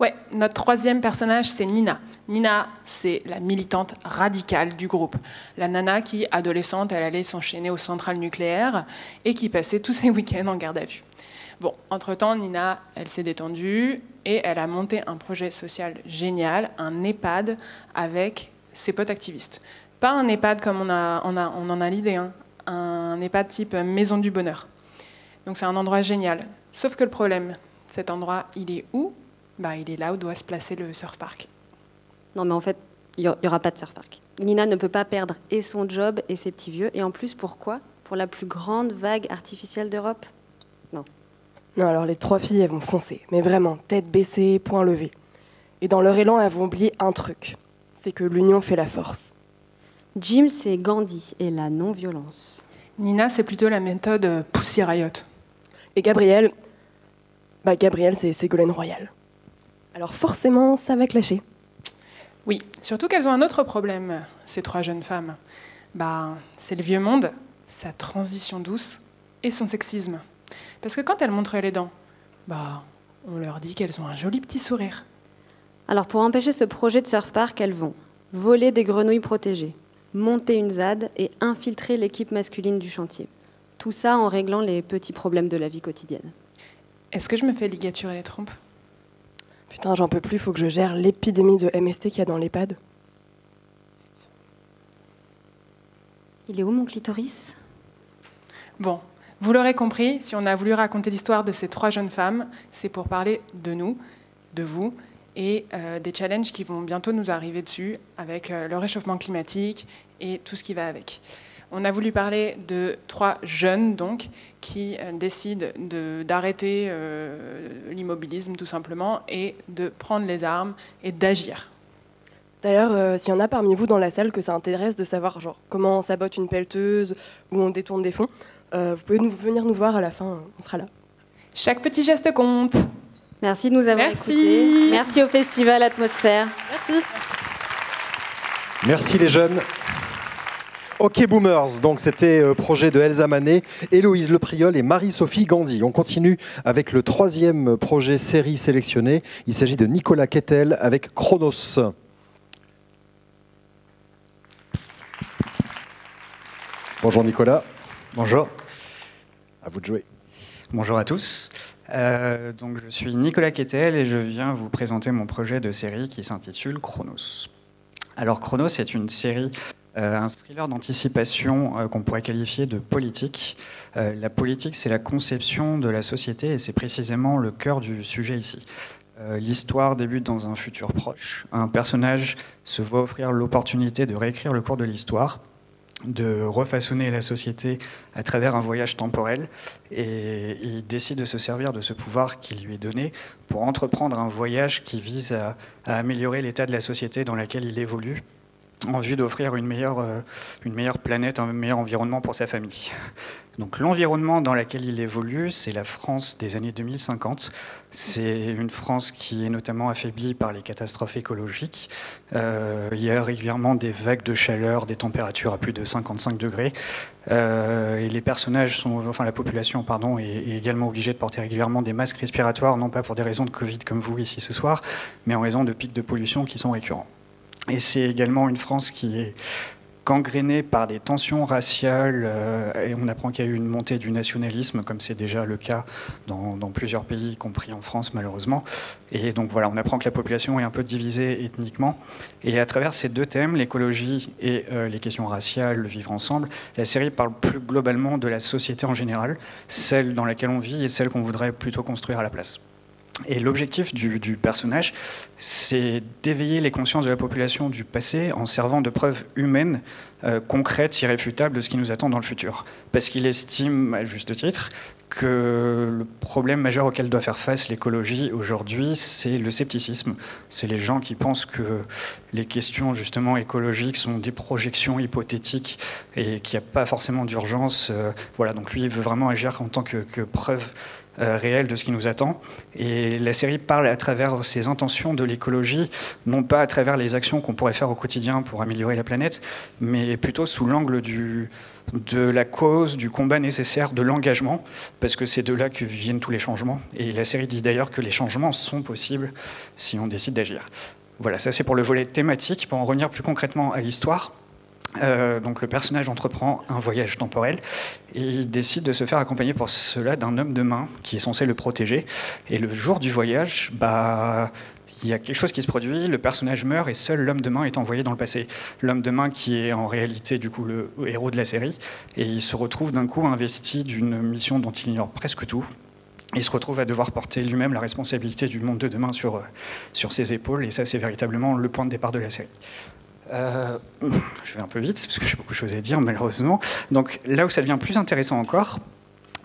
Ouais, notre 3e personnage, c'est Nina. Nina, c'est la militante radicale du groupe. La nana qui, adolescente, elle allait s'enchaîner aux centrales nucléaires et qui passait tous ses week-ends en garde à vue. Bon, entre-temps, Nina, elle s'est détendue et elle a monté un projet social génial, un EHPAD avec ses potes activistes. Pas un EHPAD comme on en a l'idée, hein, un EHPAD type maison du bonheur. Donc c'est un endroit génial. Sauf que le problème, cet endroit, il est où? Il est là où doit se placer le surf park. Non, mais en fait, il n'y aura pas de surf park. Nina ne peut pas perdre et son job et ses petits vieux. Et en plus, pourquoi? Pour la plus grande vague artificielle d'Europe? Non. Non, alors les 3 filles, elles vont foncer. Mais vraiment, tête baissée, poing levé. Et dans leur élan, elles vont oublier un truc. C'est que l'union fait la force. Jim, c'est Gandhi et la non-violence. Nina, c'est plutôt la méthode Pussy Riot. Et Gabrielle, Gabrielle, c'est Ségolène Royal. Alors forcément, ça va clasher. Oui, surtout qu'elles ont un autre problème, ces 3 jeunes femmes. C'est le vieux monde, sa transition douce et son sexisme. Parce que quand elles montrent les dents, on leur dit qu'elles ont un joli petit sourire. Alors pour empêcher ce projet de surf park, elles vont voler des grenouilles protégées, monter une ZAD et infiltrer l'équipe masculine du chantier. Tout ça en réglant les petits problèmes de la vie quotidienne. Est-ce que je me fais ligaturer les trompes? Putain, j'en peux plus, faut que je gère l'épidémie de MST qu'il y a dans l'EHPAD. Il est où mon clitoris? Bon, vous l'aurez compris, si on a voulu raconter l'histoire de ces 3 jeunes femmes, c'est pour parler de nous, de vous, et des challenges qui vont bientôt nous arriver dessus, avec le réchauffement climatique et tout ce qui va avec. On a voulu parler de 3 jeunes, donc, qui décident d'arrêter l'immobilisme, tout simplement, et de prendre les armes et d'agir. D'ailleurs, s'il y en a parmi vous dans la salle que ça intéresse de savoir comment on sabote une pelleteuse ou on détourne des fonds, vous pouvez venir nous voir à la fin, on sera là. Chaque petit geste compte. Merci de nous avoir écoutés. Merci au Festival Atmosphère. Merci. Merci les jeunes. OK Boomers, donc c'était projet de Elsa Manet, Héloïse Lepriol et Marie-Sophie Gandhi. On continue avec le 3e projet série sélectionné. Il s'agit de Nicolas Kettel avec Chronos. Bonjour Nicolas. Bonjour. À vous de jouer. Bonjour à tous. Donc je suis Nicolas Kettel et je viens vous présenter mon projet de série qui s'intitule Chronos. Alors Chronos est une série, un thriller d'anticipation qu'on pourrait qualifier de politique. La politique, c'est la conception de la société et c'est précisément le cœur du sujet ici. L'histoire débute dans un futur proche. Un personnage se voit offrir l'opportunité de réécrire le cours de l'histoire, de refaçonner la société à travers un voyage temporel et il décide de se servir de ce pouvoir qui lui est donné pour entreprendre un voyage qui vise à améliorer l'état de la société dans laquelle il évolue en vue d'offrir une meilleure planète, un meilleur environnement pour sa famille. Donc l'environnement dans lequel il évolue, c'est la France des années 2050. C'est une France qui est notamment affaiblie par les catastrophes écologiques. Il y a régulièrement des vagues de chaleur, des températures à plus de 55 degrés. Et les personnages la population, est également obligée de porter régulièrement des masques respiratoires, non pas pour des raisons de Covid comme vous ici ce soir, mais en raison de pics de pollution qui sont récurrents. Et c'est également une France qui est gangrénée par des tensions raciales, et on apprend qu'il y a eu une montée du nationalisme, comme c'est déjà le cas dans plusieurs pays, y compris en France malheureusement. Et donc voilà, on apprend que la population est un peu divisée ethniquement. Et à travers ces 2 thèmes, l'écologie et les questions raciales, le vivre ensemble, la série parle plus globalement de la société en général, celle dans laquelle on vit et celle qu'on voudrait plutôt construire à la place. Et l'objectif du personnage, c'est d'éveiller les consciences de la population du passé en servant de preuves humaines, concrètes, irréfutables de ce qui nous attend dans le futur. Parce qu'il estime, à juste titre, que le problème majeur auquel doit faire face l'écologie aujourd'hui, c'est le scepticisme. C'est les gens qui pensent que les questions justement écologiques sont des projections hypothétiques et qu'il n'y a pas forcément d'urgence. Voilà, donc lui, il veut vraiment agir en tant que preuve réelle de ce qui nous attend. Et la série parle à travers ses intentions de l'écologie, non pas à travers les actions qu'on pourrait faire au quotidien pour améliorer la planète, mais plutôt sous l'angle de la cause, du combat nécessaire, de l'engagement, parce que c'est de là que viennent tous les changements. Et la série dit d'ailleurs que les changements sont possibles si on décide d'agir. Voilà, ça c'est pour le volet thématique. Pour en revenir plus concrètement à l'histoire, donc le personnage entreprend un voyage temporel et il décide de se faire accompagner pour cela d'un homme de main qui est censé le protéger. Et le jour du voyage, il y a quelque chose qui se produit, le personnage meurt et seul l'homme de main est envoyé dans le passé. L'homme de main qui est en réalité du coup le héros de la série, et il se retrouve d'un coup investi d'une mission dont il ignore presque tout. Il se retrouve à devoir porter lui-même la responsabilité du monde de demain sur ses épaules, et ça c'est véritablement le point de départ de la série. Je vais un peu vite parce que j'ai beaucoup de choses à dire malheureusement. Donc là où ça devient plus intéressant encore,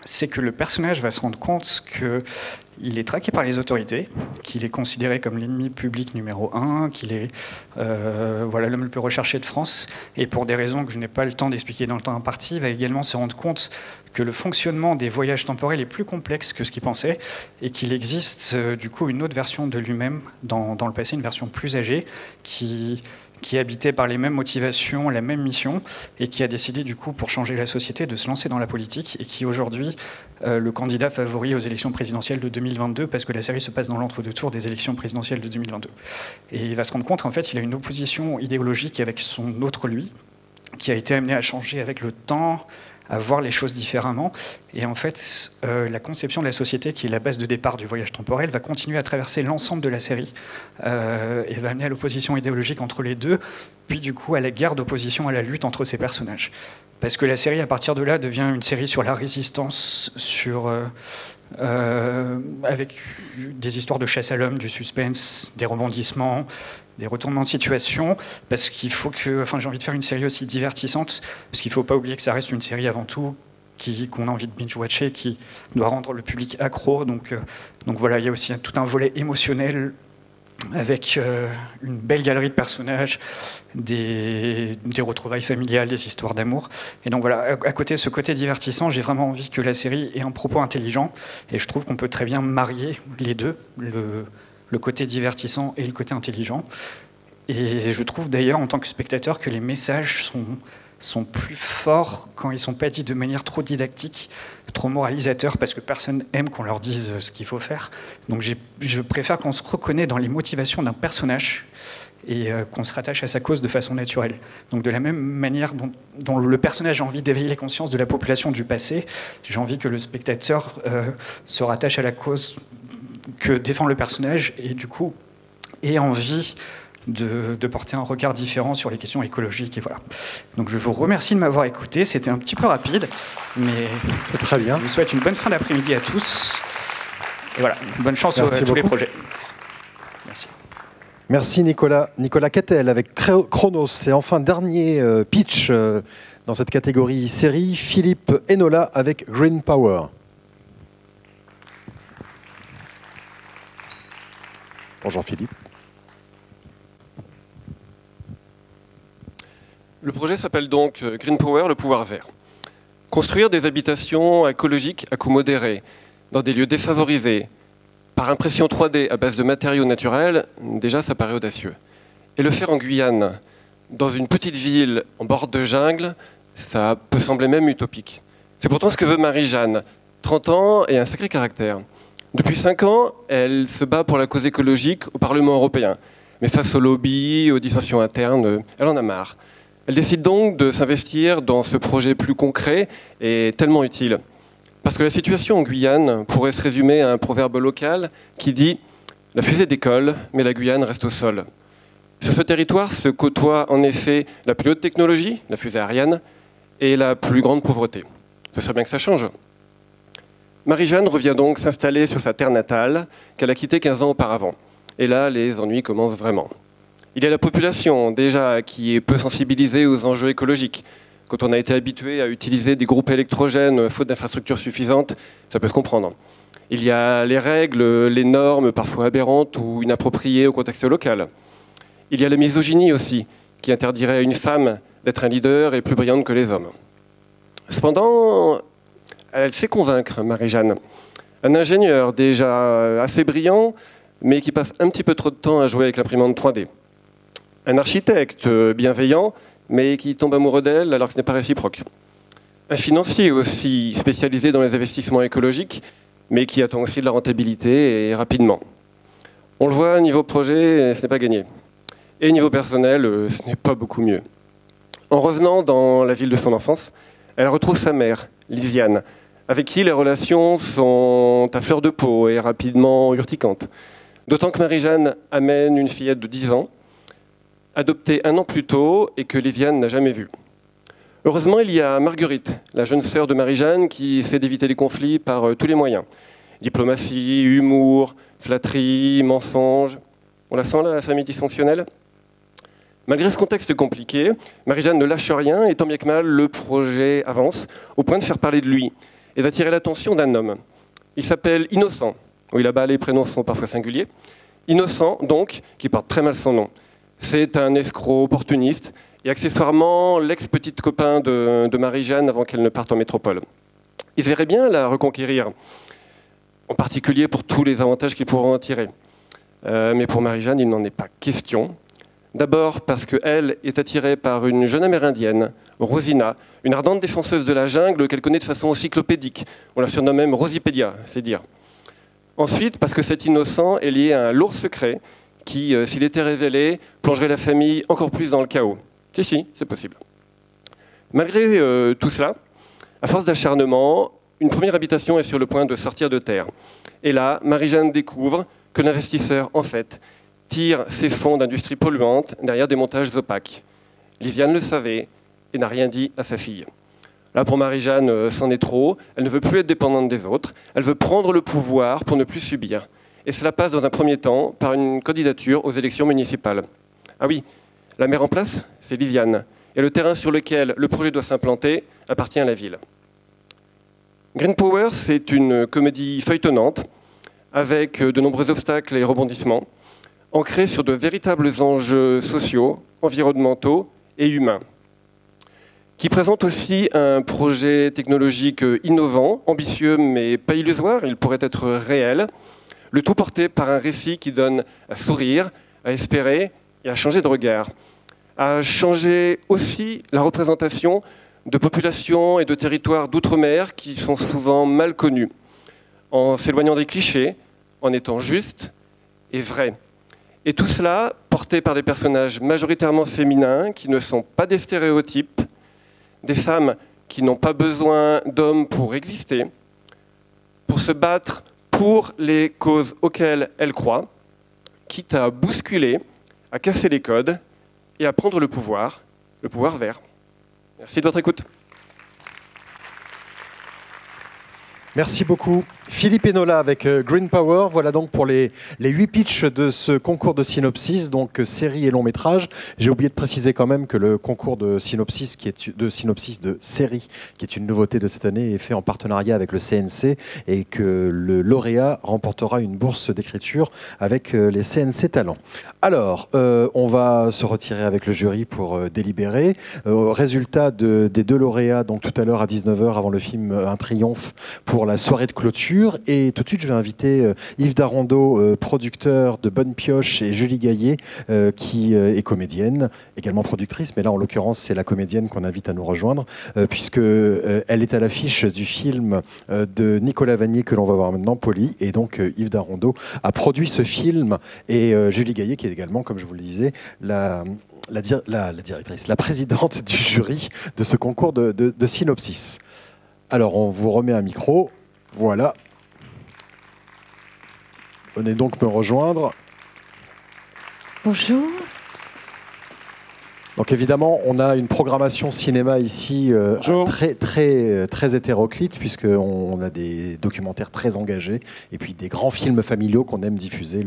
c'est que le personnage va se rendre compte qu'il est traqué par les autorités, qu'il est considéré comme l'ennemi public numéro 1, qu'il est l'homme le plus recherché de France, et pour des raisons que je n'ai pas le temps d'expliquer dans le temps imparti, il va également se rendre compte que le fonctionnement des voyages temporels est plus complexe que ce qu'il pensait, et qu'il existe du coup une autre version de lui-même dans le passé, une version plus âgée, qui est habité par les mêmes motivations, la même mission, et qui a décidé du coup, pour changer la société, de se lancer dans la politique, et qui aujourd'hui le candidat favori aux élections présidentielles de 2022, parce que la série se passe dans l'entre-deux tours des élections présidentielles de 2022. Et il va se rendre compte qu'en fait, il a une opposition idéologique avec son autre lui, qui a été amené à changer avec le temps, à voir les choses différemment. Et en fait, la conception de la société, qui est la base de départ du voyage temporel, va continuer à traverser l'ensemble de la série et va amener à l'opposition idéologique entre les deux, puis du coup à la guerre d'opposition, à la lutte entre ces personnages. Parce que la série, à partir de là, devient une série sur la résistance, avec des histoires de chasse à l'homme, du suspense, des rebondissements, des retournements de situation, parce qu'il faut que, j'ai envie de faire une série aussi divertissante, parce qu'il ne faut pas oublier que ça reste une série avant tout qu'on a envie de binge-watcher, qui doit rendre le public accro. Donc voilà, il y a aussi tout un volet émotionnel avec une belle galerie de personnages, des retrouvailles familiales, des histoires d'amour. Et donc voilà, à côté de ce côté divertissant, j'ai vraiment envie que la série ait un propos intelligent, et je trouve qu'on peut très bien marier les deux, le côté divertissant et le côté intelligent. Et je trouve d'ailleurs, en tant que spectateur, que les messages sont plus forts quand ils ne sont pas dits de manière trop didactique, trop moralisateur, parce que personne aime qu'on leur dise ce qu'il faut faire. Donc je préfère qu'on se reconnaisse dans les motivations d'un personnage et qu'on se rattache à sa cause de façon naturelle. Donc de la même manière dont le personnage a envie d'éveiller les consciences de la population du passé, j'ai envie que le spectateur se rattache à la cause que défend le personnage, et du coup ait envie de porter un regard différent sur les questions écologiques. Et voilà. Donc je vous remercie de m'avoir écouté. C'était un petit peu rapide, mais c'est très bien. Je vous souhaite une bonne fin d'après-midi à tous. Et voilà, bonne chance à tous les projets. Merci. Merci Nicolas Quettel avec Chronos. Et enfin, dernier pitch dans cette catégorie série, Philippe Enola avec Green Power. Bonjour Philippe. Le projet s'appelle donc Green Power, le pouvoir vert. Construire des habitations écologiques à coût modéré, dans des lieux défavorisés, par impression 3D à base de matériaux naturels, déjà ça paraît audacieux. Et le faire en Guyane, dans une petite ville en bord de jungle, ça peut sembler même utopique. C'est pourtant ce que veut Marie-Jeanne, 30 ans et un sacré caractère. Depuis 5 ans, elle se bat pour la cause écologique au Parlement européen. Mais face aux lobbies, aux dissensions internes, elle en a marre. Elle décide donc de s'investir dans ce projet plus concret et tellement utile. Parce que la situation en Guyane pourrait se résumer à un proverbe local qui dit « La fusée décolle, mais la Guyane reste au sol ». Sur ce territoire se côtoient en effet la plus haute technologie, la fusée Ariane, et la plus grande pauvreté. Ce serait bien que ça change. Marie-Jeanne revient donc s'installer sur sa terre natale, qu'elle a quittée 15 ans auparavant. Et là, les ennuis commencent vraiment. Il y a la population, déjà, qui est peu sensibilisée aux enjeux écologiques. Quand on a été habitué à utiliser des groupes électrogènes faute d'infrastructures suffisantes, ça peut se comprendre. Il y a les règles, les normes parfois aberrantes ou inappropriées au contexte local. Il y a la misogynie aussi, qui interdirait à une femme d'être un leader et plus brillante que les hommes. Cependant, elle sait convaincre, Marie-Jeanne. Un ingénieur déjà assez brillant, mais qui passe un petit peu trop de temps à jouer avec l'imprimante 3D. Un architecte bienveillant, mais qui tombe amoureux d'elle alors que ce n'est pas réciproque. Un financier aussi spécialisé dans les investissements écologiques, mais qui attend aussi de la rentabilité et rapidement. On le voit, niveau projet, ce n'est pas gagné. Et niveau personnel, ce n'est pas beaucoup mieux. En revenant dans la ville de son enfance, elle retrouve sa mère, Lisiane, avec qui les relations sont à fleur de peau et rapidement urticantes. D'autant que Marie-Jeanne amène une fillette de 10 ans, adoptée 1 an plus tôt et que Lisiane n'a jamais vue. Heureusement, il y a Marguerite, la jeune sœur de Marie-Jeanne, qui essaie d'éviter les conflits par tous les moyens. Diplomatie, humour, flatterie, mensonge. On la sent, la famille dysfonctionnelle ? Malgré ce contexte compliqué, Marie-Jeanne ne lâche rien et tant bien que mal, le projet avance au point de faire parler de lui et d'attirer l'attention d'un homme. Il s'appelle Innocent. Oui, là-bas, les prénoms sont parfois singuliers. Innocent, donc, qui porte très mal son nom. C'est un escroc opportuniste et accessoirement l'ex-petite copain de Marie-Jeanne avant qu'elle ne parte en métropole. Il verrait bien la reconquérir, en particulier pour tous les avantages qu'il pourra en tirer. Mais pour Marie-Jeanne, il n'en est pas question. D'abord parce qu'elle est attirée par une jeune amérindienne, Rosina, une ardente défenseuse de la jungle qu'elle connaît de façon encyclopédique. On la surnomme même Rosipédia, c'est dire. Ensuite, parce que cet innocent est lié à un lourd secret qui, s'il était révélé, plongerait la famille encore plus dans le chaos. Si, c'est possible. Malgré tout cela, à force d'acharnement, une première habitation est sur le point de sortir de terre. Et là, Marie-Jeanne découvre que l'investisseur, en fait, tire ses fonds d'industrie polluante derrière des montages opaques. Lisiane le savait et n'a rien dit à sa fille. Là, pour Marie-Jeanne, c'en est trop. Elle ne veut plus être dépendante des autres. Elle veut prendre le pouvoir pour ne plus subir. Et cela passe dans un premier temps par une candidature aux élections municipales. Ah oui, la maire en place, c'est Lisiane. Et le terrain sur lequel le projet doit s'implanter appartient à la ville. Green Power, c'est une comédie feuilletonnante avec de nombreux obstacles et rebondissements, ancrée sur de véritables enjeux sociaux, environnementaux et humains, qui présente aussi un projet technologique innovant, ambitieux mais pas illusoire, il pourrait être réel, le tout porté par un récit qui donne à sourire, à espérer et à changer de regard, à changer aussi la représentation de populations et de territoires d'outre-mer qui sont souvent mal connus, en s'éloignant des clichés, en étant juste et vrai. Et tout cela porté par des personnages majoritairement féminins qui ne sont pas des stéréotypes, des femmes qui n'ont pas besoin d'hommes pour exister, pour se battre pour les causes auxquelles elles croient, quitte à bousculer, à casser les codes et à prendre le pouvoir vert. Merci de votre écoute. Merci beaucoup. Philippe Enola avec Green Power. Voilà donc pour les 8 pitchs de ce concours de synopsis, donc série et long métrage. J'ai oublié de préciser quand même que le concours de synopsis de série, qui est une nouveauté de cette année, est fait en partenariat avec le CNC et que le lauréat remportera une bourse d'écriture avec les CNC Talents. Alors, on va se retirer avec le jury pour délibérer. Résultat des 2 lauréats, donc tout à l'heure à 19h avant le film Un triomphe pour la soirée de clôture. Et tout de suite, je vais inviter Yves Darondeau, producteur de Bonne Pioche, et Julie Gaillet, qui est comédienne, également productrice, mais là, en l'occurrence, c'est la comédienne qu'on invite à nous rejoindre, puisqu'elle est à l'affiche du film de Nicolas Vanier que l'on va voir maintenant, Polly, et donc Yves Darondeau a produit ce film, et Julie Gaillet, qui est également, comme je vous le disais, la directrice, la présidente du jury de ce concours de synopsis. Alors, on vous remet un micro. Voilà. Venez donc me rejoindre. Bonjour. Donc évidemment, on a une programmation cinéma ici très hétéroclite, puisqu'on a des documentaires très engagés et puis des grands films familiaux qu'on aime diffuser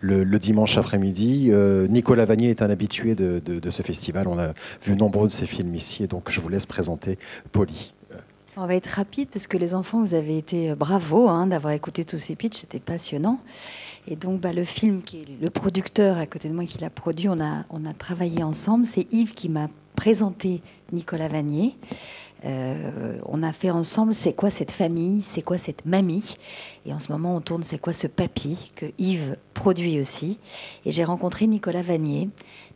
le dimanche après-midi. Nicolas Vanier est un habitué de ce festival. On a vu nombreux de ses films ici, et donc je vous laisse présenter Polly. On va être rapide parce que les enfants, vous avez été bravo d'avoir écouté tous ces pitchs, c'était passionnant. Et donc le film, qui est le producteur à côté de moi qui l'a produit, on a travaillé ensemble. C'est Yves qui m'a présenté Nicolas Vanier. On a fait ensemble c'est quoi cette famille, c'est quoi cette mamie. Et en ce moment on tourne c'est quoi ce papy que Yves produit aussi. Et j'ai rencontré Nicolas Vanier.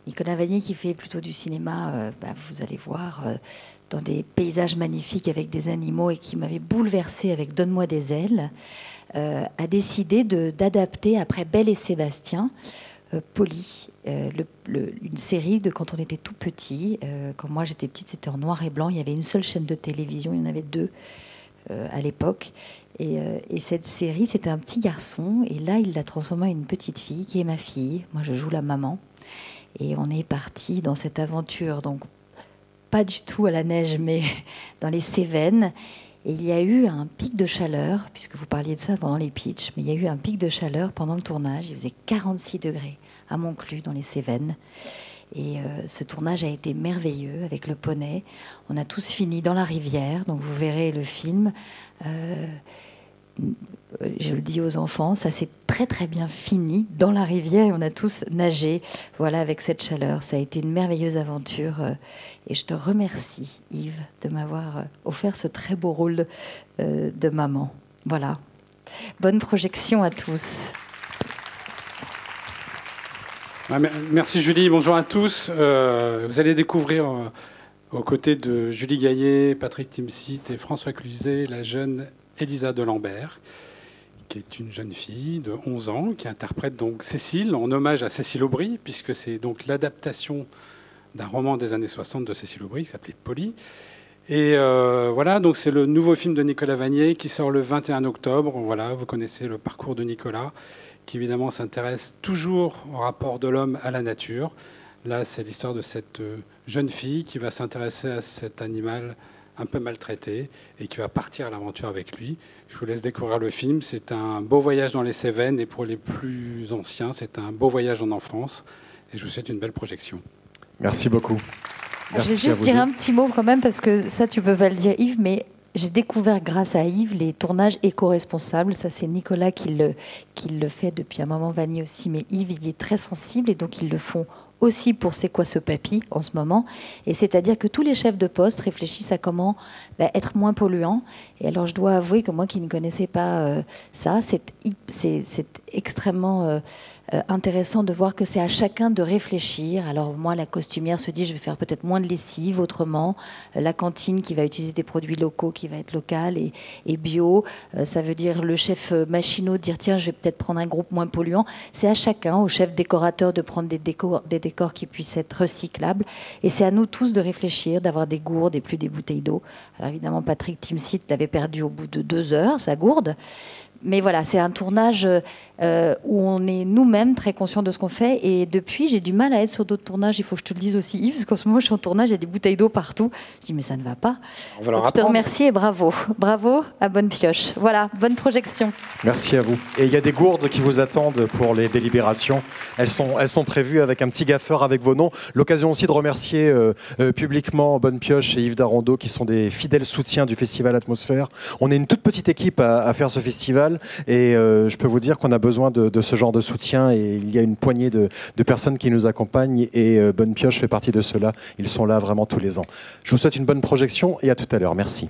Nicolas Vanier qui fait plutôt du cinéma, vous allez voir, dans des paysages magnifiques avec des animaux, et qui m'avait bouleversée avec Donne-moi des ailes, a décidé d'adapter après Belle et Sébastien, Polly, une série de quand on était tout petit. Quand moi j'étais petite, c'était en noir et blanc. Il y avait une seule chaîne de télévision, il y en avait deux à l'époque. Et cette série, c'était un petit garçon. Et là, il l'a transformé en une petite fille qui est ma fille. Moi, je joue la maman. Et on est parti dans cette aventure, donc pas du tout à la neige, mais dans les Cévennes. Et il y a eu un pic de chaleur, puisque vous parliez de ça pendant les pitchs, mais il y a eu un pic de chaleur pendant le tournage. Il faisait 46 degrés à Montclus, dans les Cévennes. Et ce tournage a été merveilleux avec le poney. On a tous fini dans la rivière, donc vous verrez le film. Je le dis aux enfants, ça s'est très très bien fini dans la rivière et on a tous nagé, voilà, avec cette chaleur. Ça a été une merveilleuse aventure et je te remercie, Yves, de m'avoir offert ce très beau rôle de maman. Voilà. Bonne projection à tous. Merci Julie, bonjour à tous. Vous allez découvrir aux côtés de Julie Gaillet, Patrick Timsit et François Cluzet la jeune Elisa de Lambert, qui est une jeune fille de 11 ans, qui interprète donc Cécile, en hommage à Cécile Aubry, puisque c'est donc l'adaptation d'un roman des années 60 de Cécile Aubry, qui s'appelait Polly. Et voilà, donc c'est le nouveau film de Nicolas Vanier qui sort le 21 octobre. Voilà, vous connaissez le parcours de Nicolas, qui évidemment s'intéresse toujours au rapport de l'homme à la nature. Là, c'est l'histoire de cette jeune fille qui va s'intéresser à cet animal un peu maltraité et qui va partir à l'aventure avec lui. Je vous laisse découvrir le film. C'est un beau voyage dans les Cévennes et pour les plus anciens, c'est un beau voyage en enfance. Et je vous souhaite une belle projection. Merci beaucoup. Merci. Je vais juste dire un petit mot quand même, parce que ça, tu peux pas le dire, Yves, mais j'ai découvert grâce à Yves les tournages éco-responsables. Ça, c'est Nicolas qui le fait depuis un moment, Vanier aussi, mais Yves, il est très sensible et donc ils le font aussi pour C'est quoi ce papy en ce moment. Et c'est-à-dire que tous les chefs de poste réfléchissent à comment être moins polluants. Et alors je dois avouer que moi qui ne connaissais pas ça, c'est extrêmement intéressant de voir que c'est à chacun de réfléchir. Alors moi, la costumière se dit je vais faire peut-être moins de lessive autrement. La cantine qui va utiliser des produits locaux, qui va être local et bio. Ça veut dire le chef machinot dire tiens, je vais peut-être prendre un groupe moins polluant. C'est à chacun, au chef décorateur de prendre des décors qui puissent être recyclables. Et c'est à nous tous de réfléchir, d'avoir des gourdes et plus des bouteilles d'eau. Alors évidemment, Patrick Timsit l'avait perdu au bout de 2 heures, sa gourde. Mais voilà, c'est un tournage où on est nous-mêmes très conscients de ce qu'on fait. Et depuis, j'ai du mal à être sur d'autres tournages. Il faut que je te le dise aussi, Yves, parce qu'en ce moment, je suis en tournage, il y a des bouteilles d'eau partout. Je dis, mais ça ne va pas. Donc, je te remercie et bravo. Bravo à Bonne Pioche. Voilà, bonne projection. Merci à vous. Et il y a des gourdes qui vous attendent pour les délibérations. Elles sont prévues avec un petit gaffeur avec vos noms. L'occasion aussi de remercier publiquement Bonne Pioche et Yves Darondeau, qui sont des fidèles soutiens du Festival Atmosphère. On est une toute petite équipe à faire ce festival. Et je peux vous dire qu'on a besoin de ce genre de soutien et il y a une poignée de personnes qui nous accompagnent et Bonne Pioche fait partie de cela. Ils sont là vraiment tous les ans. Je vous souhaite une bonne projection et à tout à l'heure. Merci.